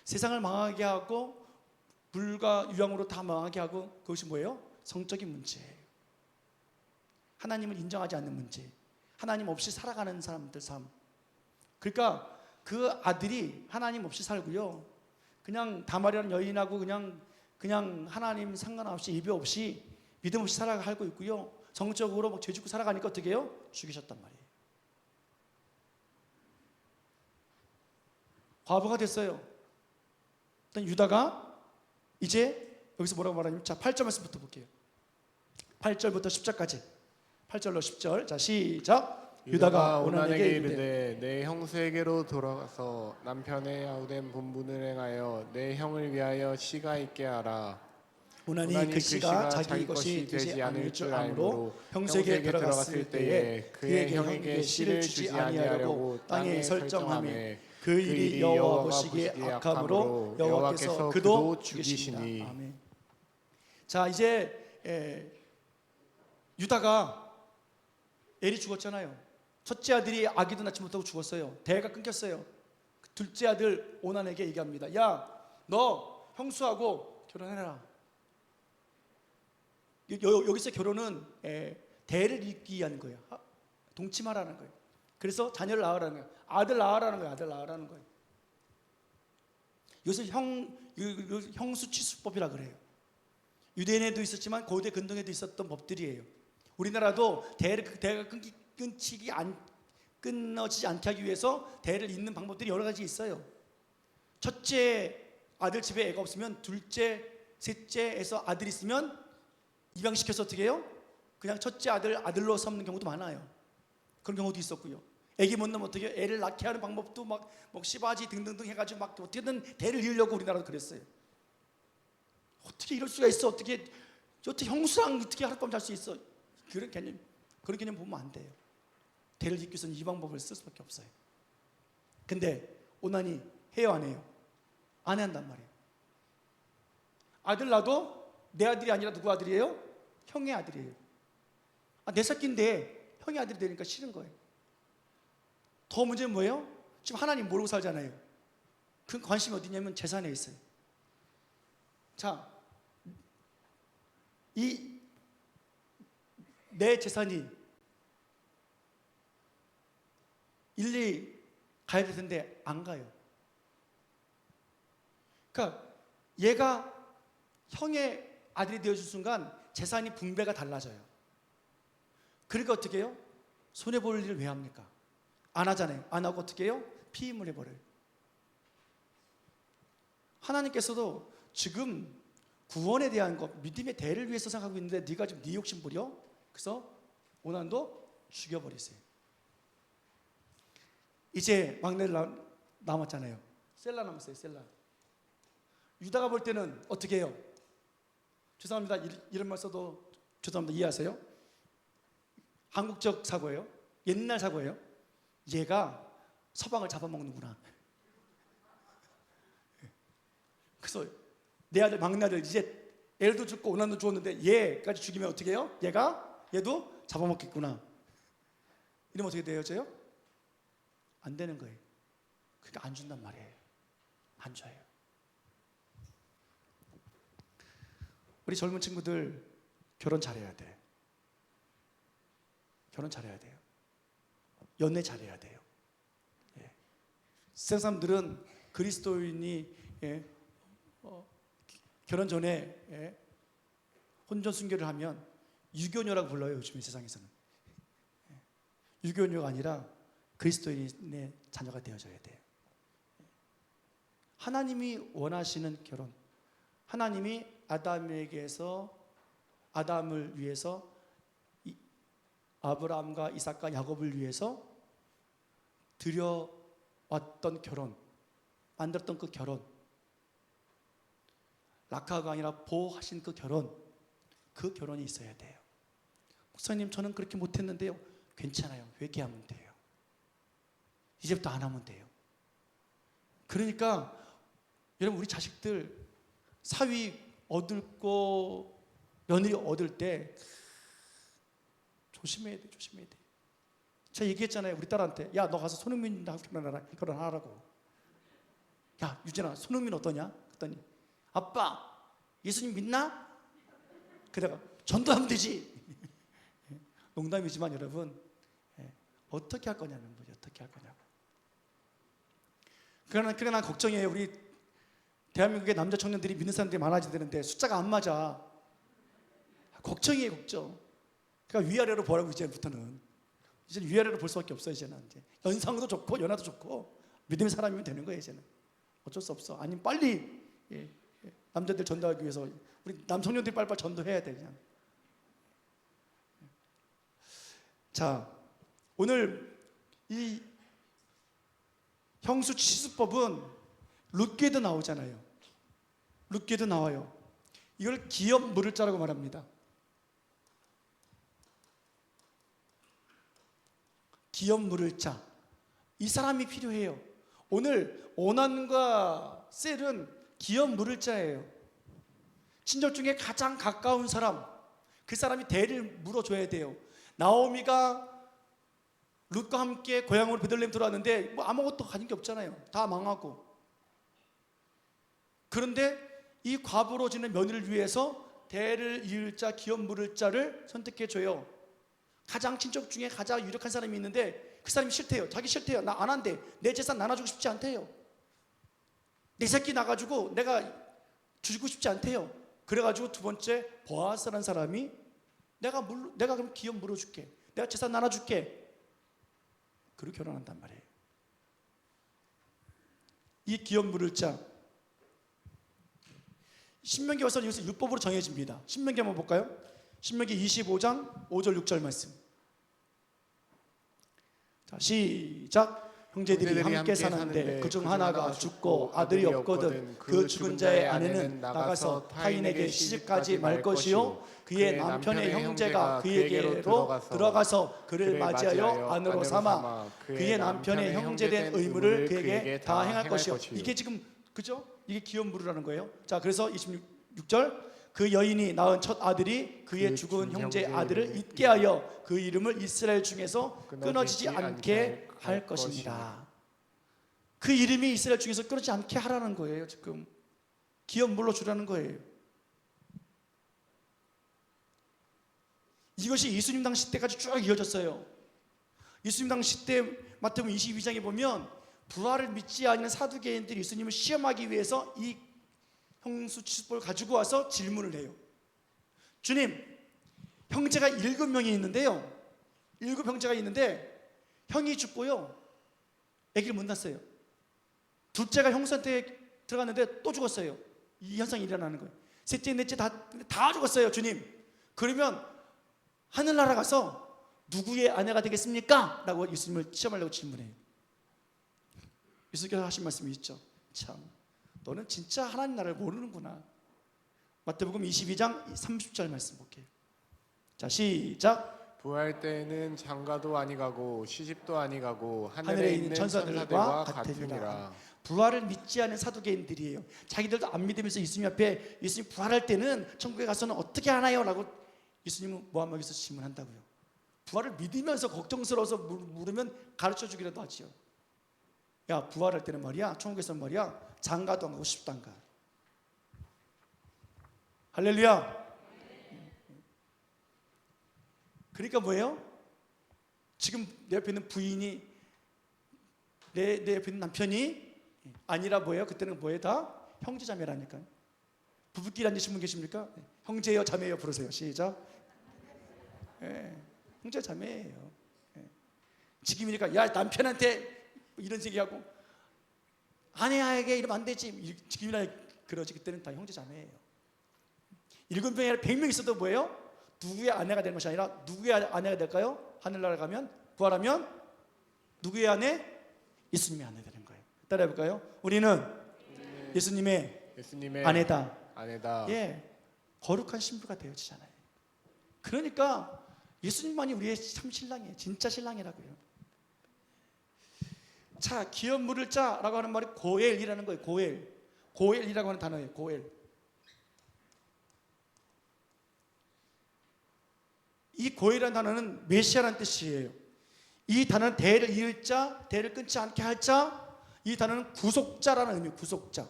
세상을 망하게 하고 불과 유황으로 다 망하게 하고, 그것이 뭐예요? 성적인 문제예요. 하나님을 인정하지 않는 문제, 하나님 없이 살아가는 사람들 삶. 그러니까 그 아들이 하나님 없이 살고요, 그냥 다말이라는 여인하고 그냥 하나님 상관없이 예배 없이 믿음 없이 살아가고 있고요, 정적으로 막 죄 짓고 살아가니까 어떻게 해요? 죽이셨단 말이에요. 과부가 됐어요. 일단 유다가 이제 여기서 뭐라고 말하냐면, 자 8절 말씀부터 볼게요. 8절부터 10절까지. 8절로 10절. 자 시작. 유다가 오난에게 이르되 내 형수에게로 돌아가서 남편의 아우된 본분을 행하여 내 형을 위하여 씨가 있게 하라. 오나니 그 씨가 자기 것이 되지 않을 줄 아므로 형수에게 들어갔을 때에 그의 형에게 씨를 주지 아니하려고 땅에 설정하매 그 일이 여호와 보시기에 악함으로 여호와께서 그도 죽이시니. 아멘. 자, 이제 유다가 엘이 죽었잖아요. 첫째 아들이 아기도 낳지 못하고 죽었어요. 대가 끊겼어요. 둘째 아들 오난에게 얘기합니다. 야, 너 형수하고 결혼해라. 여기서 결혼은 대를 잇기 위한 거예요. 동침하라는 거예요. 그래서 자녀를 낳으라는 거예요. 아들 낳으라는 거예요. 아들 낳으라는 거예요. 이것을 형수취수법이라 그래요. 유대인에도 있었지만 고대 근동에도 있었던 법들이에요. 우리나라도 대가 끊어지지 않게 하기 위해서 대를 잇는 방법들이 여러 가지 있어요. 첫째 아들 집에 애가 없으면 둘째, 셋째에서 아들 있으면 입양시켜서 어떻게 해요? 그냥 첫째 아들로 삼는 경우도 많아요. 그런 경우도 있었고요. 애기 못 낳으면 어떻게 해요? 애를 낳게 하는 방법도 막 시바지 등등등 해가지고 막 어떻게든 대를 이으려고 우리나라도 그랬어요. 어떻게 이럴 수가 있어? 어떻게 형수랑 어떻게 하룻밤 잘 수 있어? 그런 개념 보면 안 돼요. 대를 잇기 위해서는 이 방법을 쓸 수밖에 없어요. 근데 오난이 해요, 안 해요? 안 한단 말이에요. 아들 낳아도 내 아들이 아니라 누구 아들이에요? 형의 아들이에요. 내 새끼인데 형의 아들이 되니까 싫은 거예요. 더 문제는 뭐예요? 지금 하나님 모르고 살잖아요. 그 관심이 어디냐면 재산에 있어요. 자, 내 재산이 일일이 가야 될 텐데 안 가요. 그러니까 얘가 형의 아들이 되어줄 순간 재산이 분배가 달라져요. 그러니까 어떻게 해요? 손해볼 일을 왜 합니까? 안 하잖아요. 안 하고 어떻게 해요? 피임을 해버려요. 하나님께서도 지금 구원에 대한 것, 믿음의 대를 위해서 생각하고 있는데 네가 지금 네 욕심 부려? 그래서 오난도 죽여버리세요. 이제 막내를 남았잖아요. 셀라 남았어요. 셀라. 유다가 볼 때는 어떻게 해요? 죄송합니다. 이런 말 써도 죄송합니다. 이해하세요? 한국적 사고예요. 옛날 사고예요. 얘가 서방을 잡아먹는구나. 그래서 내 아들 막내 아들 이제 애도 죽고 오난도 죽었는데 얘까지 죽이면 어떻게 해요? 얘도 잡아먹겠구나. 이러면 어떻게 되어져요? 안 되는 거예요. 그러니까 안 준단 말이에요. 안 줘요. 우리 젊은 친구들 결혼 잘해야 돼. 결혼 잘해야 돼요. 연애 잘해야 돼요. 세상 사람들은 그리스도인이 결혼 전에 혼전 순결을 하면 유교녀라고 불러요. 요즘 세상에서는. 유교녀가 아니라 그리스도인의 자녀가 되어져야 돼요. 하나님이 원하시는 결혼, 하나님이 아담을 위해서 아브라함과 이삭과 야곱을 위해서 드려왔던 결혼, 만들었던 그 결혼, 락하가 아니라 보호하신 그 결혼이 있어야 돼요. 목사님, 저는 그렇게 못했는데요. 괜찮아요. 회개하면 돼요. 이제부터 안 하면 돼요. 그러니까 여러분, 우리 자식들 사위 얻고 며느리 얻을 때 조심해야 돼. 제가 얘기했잖아요. 우리 딸한테, 야, 너 가서 손흥민하고 결혼하라고. 야, 유진아, 손흥민 어떠냐? 그랬더니, 아빠, 예수님 믿나? 그러다가 전도하면 되지. 농담이지만 여러분, 어떻게 할 거냐는 거죠. 어떻게 할 거냐고. 그러나 걱정이에요. 우리 대한민국의 남자 청년들이 믿는 사람들이 많아져야 되는데 숫자가 안 맞아. 걱정이에요, 걱정. 그러니까 위아래로 보라고. 이제는 위아래로 볼 수밖에 없어요. 이제는 이제 연상도 좋고 연하도 좋고 믿음의 사람이면 되는 거예요. 이제는 어쩔 수 없어. 아니면 빨리 남자들 전도하기 위해서 우리 남청년들이 빨리빨리 전도해야 돼. 그냥. 자, 오늘 이 형수 취수법은 룻기에도 나오잖아요. 룻기에도 나와요. 이걸 기업 물을 자라고 말합니다. 기업 물을 자. 이 사람이 필요해요. 오늘 오난과 셀은 기업 물을 자예요. 친족 중에 가장 가까운 사람, 그 사람이 대를 물어줘야 돼요. 나오미가 룻과 함께 고향으로 베들레헴 들어왔는데 뭐 아무것도 가진 게 없잖아요. 다 망하고. 그런데 이 과부러지는 며느리를 위해서 대를 이을 자, 기업 물을 자를 선택해 줘요. 가장 친척 중에 가장 유력한 사람이 있는데 그 사람이 싫대요. 자기 싫대요. 나 안 한대. 내 재산 나눠주고 싶지 않대요. 내 새끼 나가지고 내가 주고 싶지 않대요. 그래가지고 두 번째 보아스라는 사람이 내가 그럼 기업 물어줄게. 내가 재산 나눠줄게. 그리고 결혼한단 말이에요. 이 기업 물을 자. 신명기 와서 여기서 율법으로 정해집니다. 신명기 한번 볼까요? 신명기 25장 5절 6절 말씀. 자, 시작. 형제들이 함께 사는데 그중 하나가 죽고 아들이 없거든 그 죽은 자의 아내는 나가서 타인에게 시집가지 말 것이요 그의 남편의 형제가 그에게로 들어가서 그를 맞이하여 아내로 삼아 그의 남편의 형제된 의무를 그에게 다 행할 것이요. 이게 지금 그죠? 이게 기업 물으라는 거예요. 자, 그래서 26절 그 여인이 낳은 첫 아들이 그의 죽은 형제의 아들을 잊게 하여 그 이름을 이스라엘 중에서 끊어지지 않게 할 것입니다. 그 이름이 이스라엘 중에서 끊어지지 않게 하라는 거예요. 지금 기업 물러주라는 거예요. 이것이 예수님 당시 때까지 쭉 이어졌어요. 예수님 당시 때 마태복음 22장에 보면 부활을 믿지 않는 사두개인들이 예수님을 시험하기 위해서 이 형수치법을 가지고 와서 질문을 해요. 주님, 형제가 7명이 있는데요. 7 형제가 있는데 형이 죽고요. 아기를 못 낳았어요. 둘째가 형수한테 들어갔는데 또 죽었어요. 이 현상이 일어나는 거예요. 셋째, 넷째 다 죽었어요. 주님, 그러면 하늘나라 가서 누구의 아내가 되겠습니까? 라고 예수님을 시험하려고 질문해요. 예수님께서 하신 말씀이 있죠. 참, 너는 진짜 하나님 나라를 모르는구나. 마태복음 22장 30절 말씀 볼게요. 자, 시작. 부활 때에는 장가도 아니가고 시집도 아니가고 하늘에 있는 천사들과 같으니라. 부활을 믿지 않은 사두개인들이에요. 자기들도 안 믿으면서 예수님 앞에 예수님 부활할 때는 천국에 가서는 어떻게 하나요? 라고 예수님은 모함하기서 질문한다고요. 부활을 믿으면서 걱정스러워서 물으면 가르쳐 주기라도 하지요. 야, 부활할 때는 말이야, 천국에서는 말이야, 장가도 안 가고 시집도 안 가. 할렐루야. 그러니까 뭐예요? 지금 내 옆에 있는 부인이 내 옆에 있는 남편이 아니라 뭐예요? 그때는 뭐예요? 다 형제자매라니까요. 부부끼리 앉으신 분 계십니까? 형제요 자매요 부르세요. 시작. 형제자매예요. 지금이니까 야 남편한테 이런 얘기하고 아내에게 이러면 안 되지. 지금이나 그러지. 그때는 다 형제자매예요. 7명이 아니라 100명 있어도 뭐예요? 누구의 아내가 되는 것이 아니라 누구의 아내가 될까요? 하늘나라 가면 부활하면 누구의 아내? 예수님의 아내 되는 거예요. 따라해 볼까요? 우리는 예수님의 아내다. 예, 거룩한 신부가 되어지잖아요. 그러니까 예수님만이 우리의 참 신랑이에요. 진짜 신랑이라고요. 자, 기업 물을 자라고 하는 말이 고엘이라는 거예요. 고엘이라고 하는 단어예요. 고엘. 이 고엘이라는 단어는 메시아라는 뜻이에요. 이 단어는 대를 이을 자, 대를 끊지 않게 할 자. 이 단어는 구속자라는 의미예요. 구속자.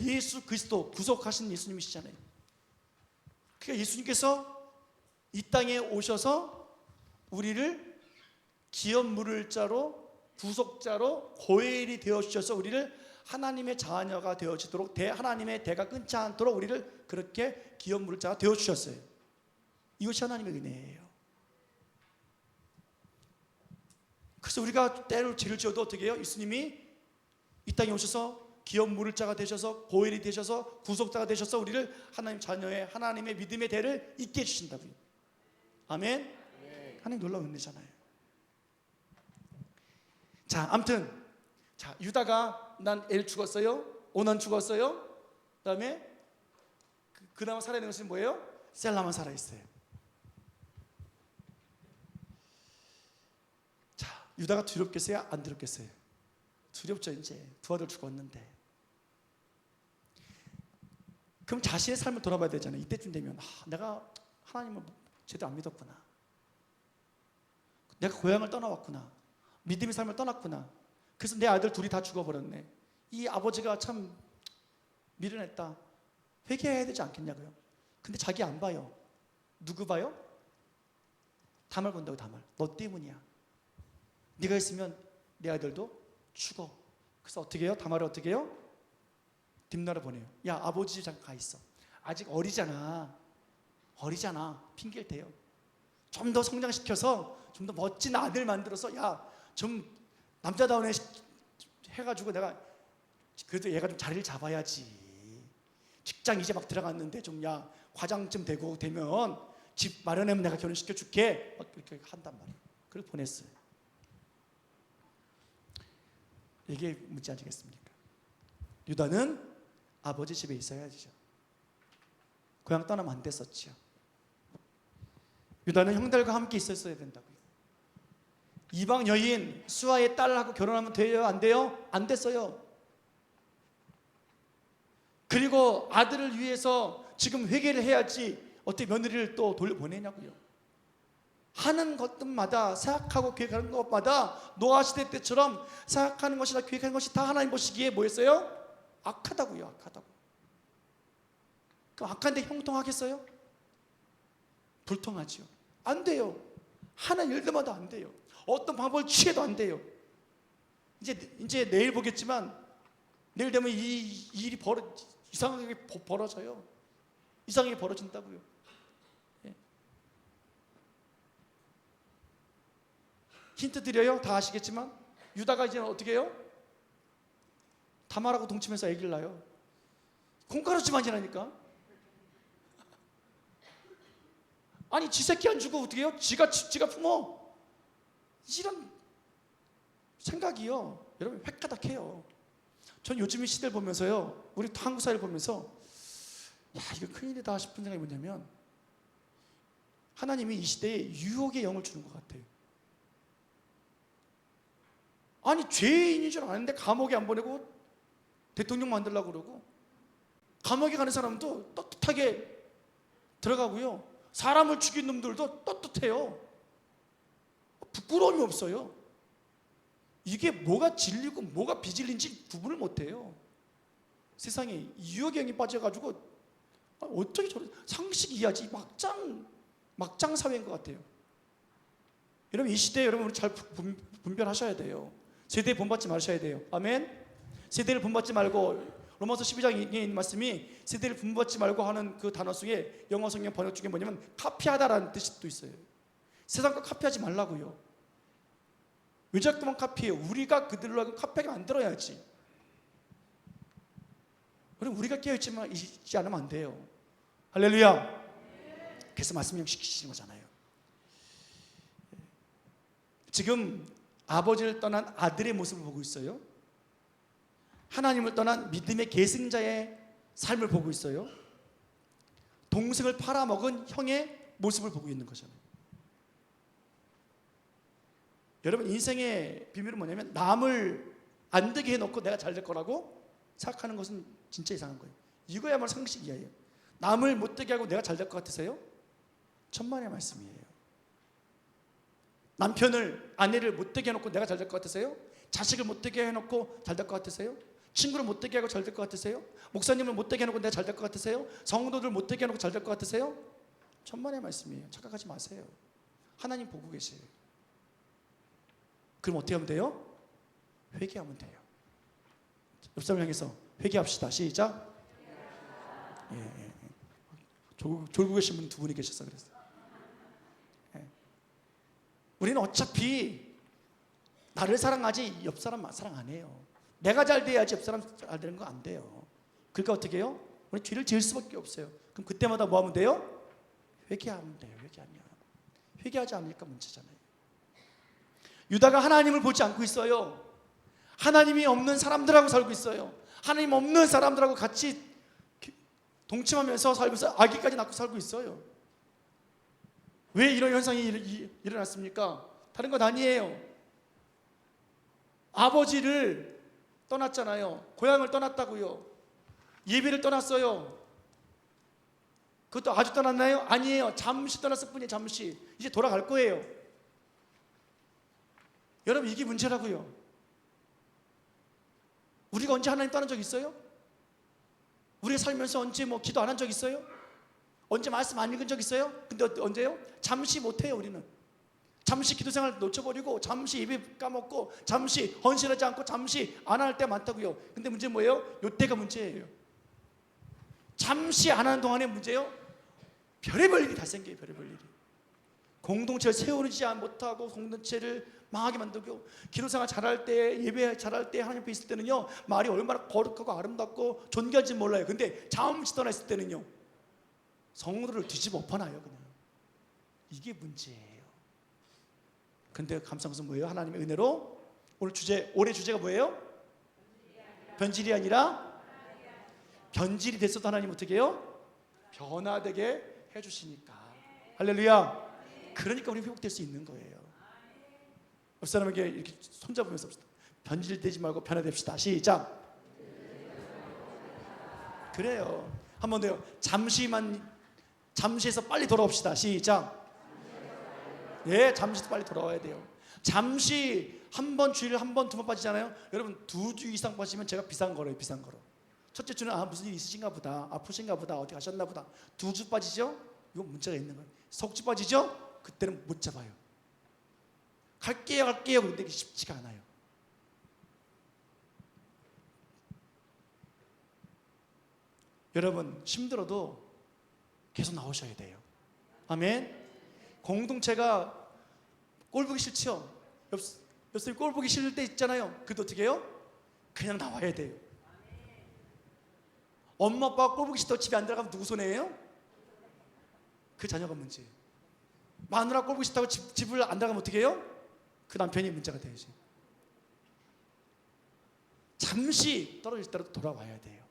예수 그리스도 구속하신 예수님이시잖아요. 그러니까 예수님께서 이 땅에 오셔서 우리를 기업 물을 자로 구속자로 고엘이 되어주셔서 우리를 하나님의 자녀가 되어지도록 하나님의 대가 끊지 않도록 우리를 그렇게 기업 물을 자가 되어주셨어요. 이것이 하나님의 은혜예요. 그래서 우리가 때로 죄를 지어도 어떻게 해요? 예수님이 이 땅에 오셔서 기업 물을 자가 되셔서 고엘이 되셔서 구속자가 되셔서 우리를 하나님 자녀의 하나님의 믿음의 대를 잇게 해주신다고요. 아멘. 네. 하나님 놀라운 은혜잖아요. 자, 아무튼 자, 유다가 난 엘 죽었어요. 오난 죽었어요. 그다음에 그나마 살아있는 것은 뭐예요? 셀라만 살아있어요. 자, 유다가 두렵겠어요? 안 두렵겠어요? 두렵죠. 이제 두 아들 죽었는데. 그럼 자신의 삶을 돌아봐야 되잖아요. 이때쯤 되면 내가 하나님을 제대로 안 믿었구나. 내가 고향을 떠나왔구나. 믿음의 삶을 떠났구나. 그래서 내 아들 둘이 다 죽어버렸네. 이 아버지가 참 미련했다. 회개해야 되지 않겠냐고요. 근데 자기 안 봐요. 누구 봐요? 다말 본다고. 다말. 너 때문이야. 네가 있으면 내 아들도 죽어. 그래서 어떻게 해요? 다말을 어떻게 해요? 뒷나라 보내요. 야, 아버지 집 잠깐 가 있어. 아직 어리잖아. 핑계를 대요. 좀 더 성장시켜서 좀 더 멋진 아들 만들어서 야, 좀 남자다운 애 해가지고 내가 그래도 얘가 좀 자리를 잡아야지. 직장 이제 막 들어갔는데 좀 야, 과장쯤 되면 집 마련하면 내가 결혼시켜 줄게. 막 그렇게 한단 말이에요. 그래서 보냈어요. 이게 문제 아니겠습니까? 유다는 아버지 집에 있어야죠. 고향 떠나면 안 됐었죠. 유다는 형들과 함께 있었어야 된다고요. 이방 여인 수아의 딸하고 결혼하면 돼요? 안 돼요? 안 됐어요. 그리고 아들을 위해서 지금 회개를 해야지 어떻게 며느리를 또 돌려보내냐고요. 하는 것들마다 생각하고 계획하는 것마다 노아 시대 때처럼 생각하는 것이나 계획하는 것이 다 하나님 보시기에 뭐였어요? 악하다고요. 악하다고. 그럼 악한데 형통하겠어요? 불통하죠. 안 돼요. 하는 일들마다 안 돼요. 어떤 방법을 취해도 안 돼요. 이제 내일 보겠지만 내일 되면 이 일이 이상하게 벌어져요. 이상하게 벌어진다고요. 예. 힌트 드려요. 다 아시겠지만 유다가 이제 어떻게 해요? 다말하고 동침해서 아기를 낳아요. 콩가루 집안이라니까. 아니 지 새끼 안 주고 어떻게 해요? 지가 품어. 이런 생각이요. 여러분 획가닥해요. 전 요즘 이 시대를 보면서요, 우리 한국 사회를 보면서 야, 이거 큰일이다 싶은 생각이 뭐냐면 하나님이 이 시대에 유혹의 영을 주는 것 같아요. 아니 죄인인 줄 아는데 감옥에 안 보내고 대통령 만들려고 그러고, 감옥에 가는 사람도 떳떳하게 들어가고요, 사람을 죽인 놈들도 떳떳해요. 부끄러움이 없어요. 이게 뭐가 진리고 뭐가 비진리인지 구분을 못해요. 세상에 유혹의 영이 빠져가지고 어떻게 저런 상식 이하지 막장 사회인 것 같아요. 여러분 이 시대에 여러분 우리 잘 분별하셔야 돼요. 세대에 본받지 마셔야 돼요. 아멘. 세대를 본받지 말고, 로마서 12장에 있는 말씀이 세대를 본받지 말고 하는 그 단어 속에 영어 성경 번역 중에 뭐냐면 카피하다라는 뜻이 또 있어요. 세상 거 카피하지 말라고요. 왜 자꾸만 카피해요? 우리가 그들로 하고 카피하게 만들어야지. 그럼 우리가 깨어있지 않으면 안 돼요. 할렐루야. 그래서 말씀용 시키시는 거잖아요. 지금 아버지를 떠난 아들의 모습을 보고 있어요. 하나님을 떠난 믿음의 계승자의 삶을 보고 있어요. 동생을 팔아먹은 형의 모습을 보고 있는 거잖아요. 여러분 인생의 비밀은 뭐냐면 남을 안 되게 해놓고 내가 잘 될 거라고 생각하는 것은 진짜 이상한 거예요. 이거야말로 상식 이하예요. 남을 못 되게 하고 내가 잘 될 것 같으세요? 천만의 말씀이에요. 남편을, 아내를 못 되게 해놓고 내가 잘 될 것 같으세요? 자식을 못 되게 해놓고 잘 될 것 같으세요? 친구를 못 되게 하고 잘 될 것 같으세요? 목사님을 못 되게 해놓고 내가 잘 될 것 같으세요? 성도들 못 되게 해놓고 잘 될 것 같으세요? 천만의 말씀이에요. 착각하지 마세요. 하나님 보고 계세요. 그럼 어떻게 하면 돼요? 회개하면 돼요. 옆 사람 향해서 회개합시다. 시작. 예. 졸고 계신 분 두 분이 계셔서 그랬어요. 예. 우리는 어차피 나를 사랑하지 옆 사람 사랑 안 해요. 내가 잘 돼야지 옆 사람 잘 되는 거 안 돼요. 그러니까 어떻게 해요? 우리 죄를 지을 수밖에 없어요. 그럼 그때마다 뭐 하면 돼요? 회개하면 돼요. 회개하지 않으니까 문제잖아요. 유다가 하나님을 보지 않고 있어요. 하나님이 없는 사람들하고 살고 있어요. 하나님 없는 사람들하고 같이 동침하면서 살면서 아기까지 낳고 살고 있어요. 왜 이런 현상이 일어났습니까? 다른 건 아니에요. 아버지를 떠났잖아요. 고향을 떠났다고요. 예배를 떠났어요. 그것도 아주 떠났나요? 아니에요. 잠시 떠났을 뿐이에요. 잠시. 이제 돌아갈 거예요. 여러분, 이게 문제라고요. 우리가 언제 하나님 떠난 적 있어요? 우리가 살면서 언제 기도 안 한 적 있어요? 언제 말씀 안 읽은 적 있어요? 근데 언제요? 잠시 못해요. 우리는 잠시 기도 생활 놓쳐버리고, 잠시 예배 까먹고, 잠시 헌신하지 않고, 잠시 안 할 때 많다고요. 근데 문제는 뭐예요? 요때가 문제예요. 잠시 안 하는 동안에 문제요? 별의별 일이 다 생겨요. 별의별 일이. 공동체를 세우지 못하고 공동체를 망하게 만들고, 기도생활 잘할 때, 예배 잘할 때, 하나님 앞에 있을 때는요, 말이 얼마나 거룩하고 아름답고 존귀한지 몰라요. 근데 잠시 떠나 있을 때는요, 성도를 뒤집어 엎어놔요. 그냥. 이게 문제예요. 근데 감사한 것은 뭐예요? 하나님의 은혜로 올해 주제가 뭐예요? 변질이 아니라 변질이 됐어도 하나님 어떻게 해요? 변화되게 해주시니까. 할렐루야. 그러니까 우리 회복될 수 있는 거예요. 옆 사람에게 이렇게 손잡으면서 변질되지 말고 변화됩시다. 시작. 그래요. 한 번 더요. 잠시에서 빨리 돌아옵시다. 시작. 예, 잠시에서 빨리 돌아와야 돼요. 잠시 한 번, 주일에 한 번, 두 번 빠지잖아요. 여러분, 2주 이상 빠지면 제가 비싼 거래요. 비싼 거로. 첫째 주는 무슨 일 있으신가 보다, 아프신가 보다, 어디 가셨나 보다. 2주 빠지죠? 이거 문제가 있는 거예요. 석 주 빠지죠? 그때는 못 잡아요. 갈게요. 근데 이게 쉽지가 않아요. 여러분, 힘들어도 계속 나오셔야 돼요. 아멘. 공동체가 꼴 보기 싫죠? 옆사람이 꼴 보기 싫을 때 있잖아요. 그래도 어떻게 해요? 그냥 나와야 돼요. 엄마 아빠가 꼴 보기 싫다고 집에 안 들어가면 누구 손해예요? 그 자녀가 문제예요. 마누라 꼴 보기 싫다고 집을 안 들어가면 어떻게 해요? 그 남편이 문제가 되야지. 잠시 떨어질 때라도 돌아와야 돼요.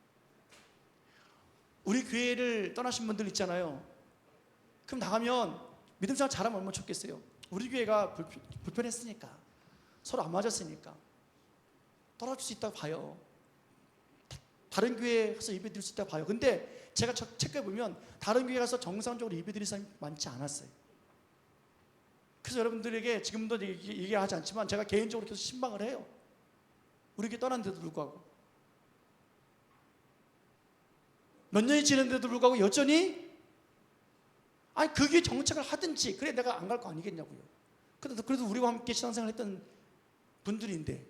우리 교회를 떠나신 분들 있잖아요. 그럼 나가면 믿음 생활 잘하면 얼마나 좋겠어요. 우리 교회가 불편했으니까, 서로 안 맞았으니까 떨어질 수 있다고 봐요. 다른 교회에 가서 예배 드릴 수 있다고 봐요. 근데 제가 체크해보면 다른 교회 가서 정상적으로 예배 드릴 사람이 많지 않았어요. 그래서 여러분들에게 지금도 얘기하지 않지만 제가 개인적으로 계속 신방을 해요. 우리 교회 떠났는데도 불구하고, 몇 년이 지났는데도 불구하고 여전히 그 교회 정책을 하든지, 그래 내가 안 갈 거 아니겠냐고요. 그래도 우리와 함께 신앙생활 했던 분들인데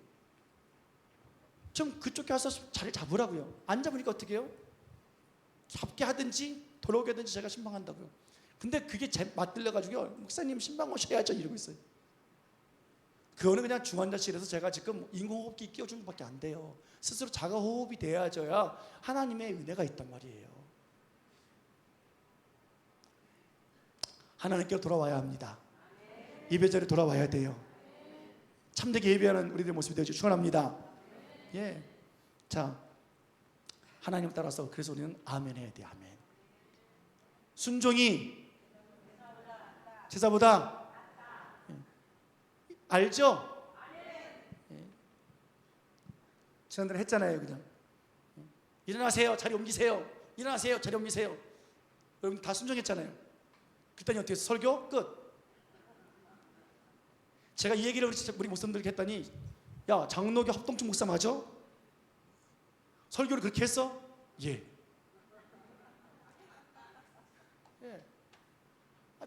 좀 그쪽 가서 자리 잡으라고요. 안 잡으니까 어떻게 해요? 잡게 하든지 돌아오게 하든지 제가 신방한다고요. 근데 그게 맞들려가지고요, 목사님 신방 오셔야죠 이러고 있어요. 그거는 그냥 중환자실에서 제가 지금 인공호흡기 끼워준 것밖에 안 돼요. 스스로 자가호흡이 돼야져야 하나님의 은혜가 있단 말이에요. 하나님께로 돌아와야 합니다. 예배 자리에 돌아와야 돼요. 참되게 예배하는 우리들의 모습이 되어주시기 축원합니다. 예, 자, 하나님 따라서 그래서 우리는 아멘 해야 돼요. 아멘. 순종이 제사보다 알죠? 예. 지난달에 했잖아요. 그냥 일어나세요. 자리 옮기세요. 일어나세요. 자리 옮기세요. 여러분 다 순종했잖아요. 그랬더니 어떻게 해서 설교 끝. 제가 이 얘기를 우리 목사님들께 했더니, 야, 장로교 합동충 목사 맞아? 설교를 그렇게 했어? 예.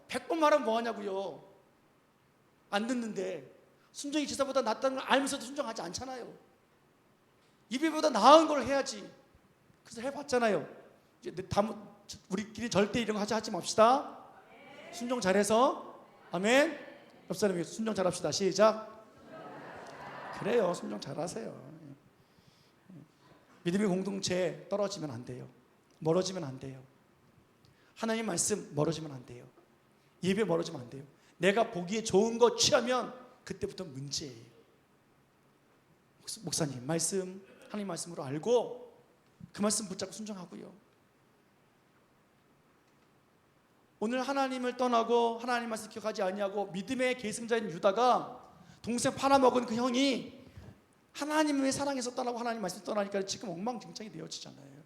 100번 말하면 뭐하냐고요. 안 듣는데. 순종이 제사보다 낫다는 걸 알면서도 순종하지 않잖아요. 예배보다 나은 걸 해야지. 그래서 해봤잖아요. 이제 우리끼리 절대 이런 거 하지 맙시다. 순종 잘해서. 아멘. 옆 사람에게 순종 잘합시다. 시작. 그래요. 순종 잘하세요. 믿음의 공동체에 떨어지면 안 돼요. 멀어지면 안 돼요. 하나님 말씀 멀어지면 안 돼요. 예배 멀어지면 안 돼요. 내가 보기에 좋은 거 취하면 그때부터 문제예요. 목사님 말씀, 하나님 말씀으로 알고 그 말씀 붙잡고 순종하고요. 오늘 하나님을 떠나고 하나님 말씀 기억하지 아니하고 믿음의 계승자인 유다가 동생 팔아먹은 그 형이 하나님의 사랑에서 떠나고 하나님 말씀 떠나니까 지금 엉망진창이 되어지잖아요.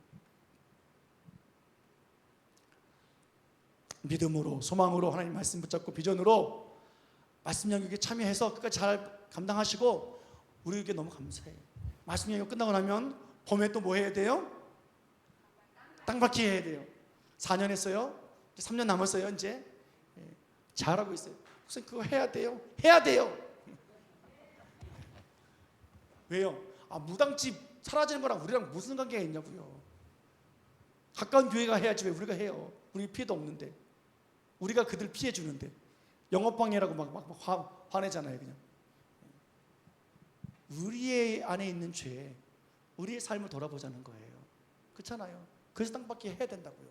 믿음으로, 소망으로 하나님 말씀 붙잡고 비전으로 말씀 양육에 참여해서 끝까지 잘 감당하시고 우리에게 너무 감사해요. 말씀 양육 끝나고 나면 봄에 또 뭐 해야 돼요? 땅밟기 해야 돼요. 4년 했어요. 3년 남았어요. 이제 잘하고 있어요. 선생님 그거 해야 돼요. 해야 돼요. 왜요? 무당집 사라지는 거랑 우리랑 무슨 관계가 있냐고요. 가까운 교회가 해야지 왜 우리가 해요. 우리 피해도 없는데, 우리가 그들 피해 주는데 영업방해라고 막 화내잖아요. 그냥 우리의 안에 있는 죄, 우리의 삶을 돌아보자는 거예요. 그렇잖아요. 그래서 땅받기 해야 된다고요.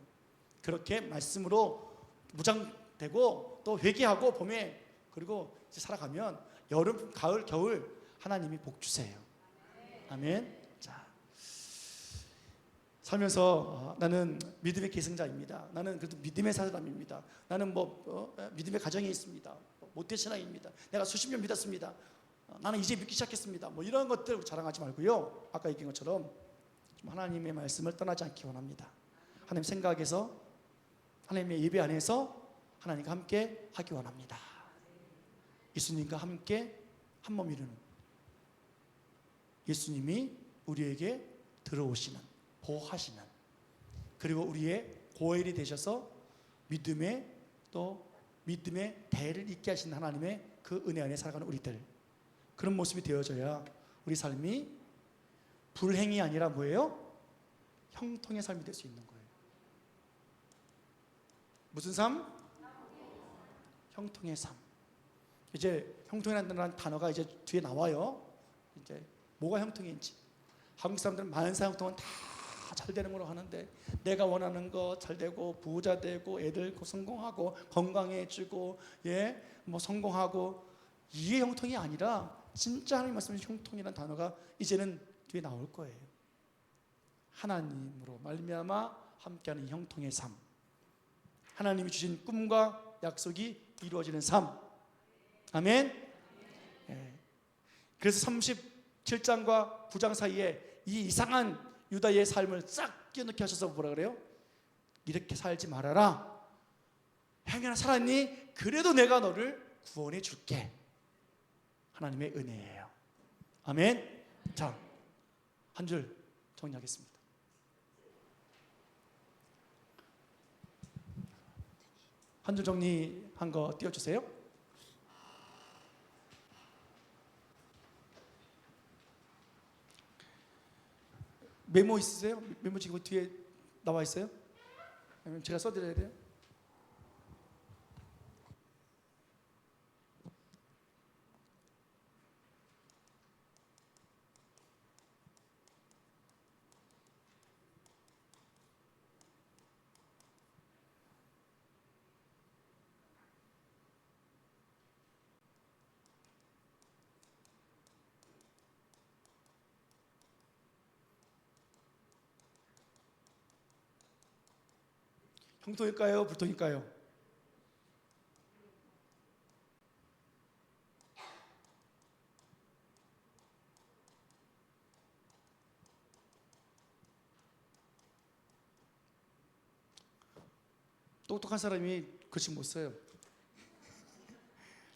그렇게 말씀으로 무장되고 또 회개하고 봄에 그리고 이제 살아가면 여름, 가을, 겨울 하나님이 복 주세요. 아멘. 자, 살면서 나는 믿음의 계승자입니다. 나는 그래도 믿음의 사람입니다. 나는 믿음의 가정에 있습니다. 모태신앙입니다. 내가 수십 년 믿었습니다. 나는 이제 믿기 시작했습니다. 이런 것들 자랑하지 말고요. 아까 얘기한 것처럼 좀 하나님의 말씀을 떠나지 않기 원합니다. 하나님 생각에서 하나님의 예배 안에서 하나님과 함께 하기 원합니다. 예수님과 함께 한 몸 이루는 예수님이 우리에게 들어오시는, 보호하시는, 그리고 우리의 고엘이 되셔서 믿음의 대를 잇게 하시는 하나님의 그 은혜 안에 살아가는 우리들, 그런 모습이 되어져야 우리 삶이 불행이 아니라 뭐예요? 형통의 삶이 될 수 있는 거예요. 무슨 삶? 형통의 삶. 이제 형통이라는 단어가 이제 뒤에 나와요. 이제 뭐가 형통인지. 한국 사람들은 만사 형통은 다 잘 되는 걸로 하는데, 내가 원하는 거 잘 되고 부자 되고 애들 성공하고 건강해지고 성공하고, 이게 형통이 아니라 진짜 하나님 말씀하신 형통이라는 단어가 이제는 뒤에 나올 거예요. 하나님으로 말미암아 함께하는 형통의 삶, 하나님이 주신 꿈과 약속이 이루어지는 삶. 아멘. 그래서 37장과 9장 사이에 이 이상한 유다의 삶을 싹 끼워넣게 하셔서 뭐라 그래요? 이렇게 살지 말아라. 행여나 살았니? 그래도 내가 너를 구원해 줄게. 하나님의 은혜예요. 아멘. 자, 한 줄 정리하겠습니다. 한 줄 정리한 거 띄워주세요. 메모 있으세요? 메모 지금 뒤에 나와 있어요? 아니면 제가 써드려야 돼요? 형통일까요? 불통일까요? 똑똑한 사람이 글씨 못 써요.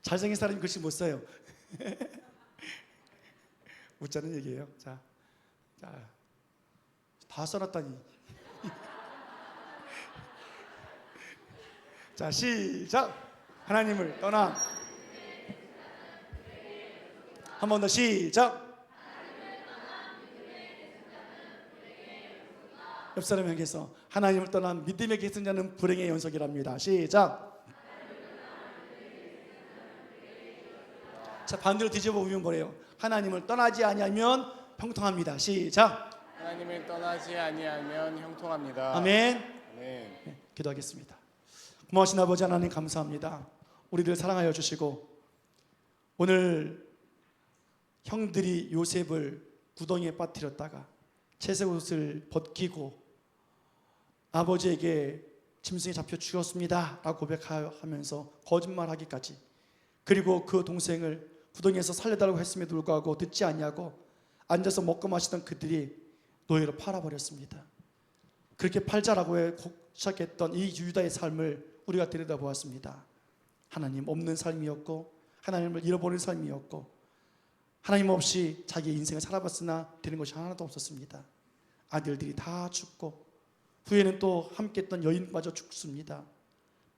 잘생긴 사람이 글씨 못 써요. 웃자는 얘기예요. 자, 다 써놨다니. 자, 시작. 하나님을 떠나. 한 번 더 시작. 옆 사람 향해서 하나님을 떠난 믿음의 계승자는 불행의 연속이랍니다. 시작. 자, 반대로 뒤집어 보면 뭐래요? 하나님을 떠나지 아니하면 형통합니다. 시작. 하나님을 떠나지 아니하면 형통합니다. 아멘. 아멘. 네, 기도하겠습니다. 고마우신 아버지 하나님 감사합니다. 우리들 사랑하여 주시고, 오늘 형들이 요셉을 구덩이에 빠뜨렸다가 채색 옷을 벗기고 아버지에게 짐승에 잡혀 죽었습니다 라고 고백하면서 거짓말하기까지, 그리고 그 동생을 구덩이에서 살려달라고 했음에도 불구하고 듣지 않냐고 앉아서 먹고 마시던 그들이 노예로 팔아버렸습니다. 그렇게 팔자라고 시작했던 이 유다의 삶을 우리가 들여다보았습니다. 하나님 없는 삶이었고, 하나님을 잃어버린 삶이었고, 하나님 없이 자기 인생을 살아봤으나 되는 것이 하나도 없었습니다. 아들들이 다 죽고, 후에는 또 함께했던 여인마저 죽습니다.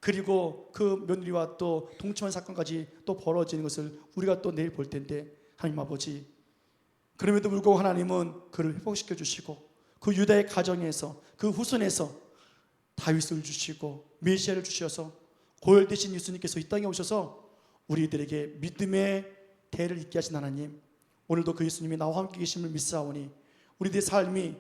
그리고 그 며느리와 또 동침한 사건까지 또 벌어지는 것을 우리가 또 내일 볼 텐데, 하나님 아버지, 그럼에도 불구하고 하나님은 그를 회복시켜 주시고, 그 유다의 가정에서, 그 후손에서 다윗을 주시고 메시아를 주셔서 고혈되신 예수님께서 이 땅에 오셔서 우리들에게 믿음의 대를 잇게 하신 하나님, 오늘도 그 예수님이 나와 함께 계심을 믿사오니 우리들의 삶이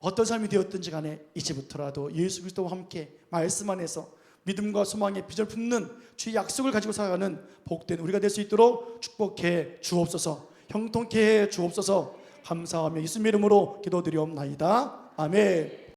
어떤 삶이 되었든지 간에 이제부터라도 예수 그리스도와 함께 말씀 안에서 믿음과 소망의 비전을 품는 주의 약속을 가지고 살아가는 복된 우리가 될 수 있도록 축복해 주옵소서, 형통케 해 주옵소서. 감사하며 예수님의 이름으로 기도드리옵나이다. 아멘.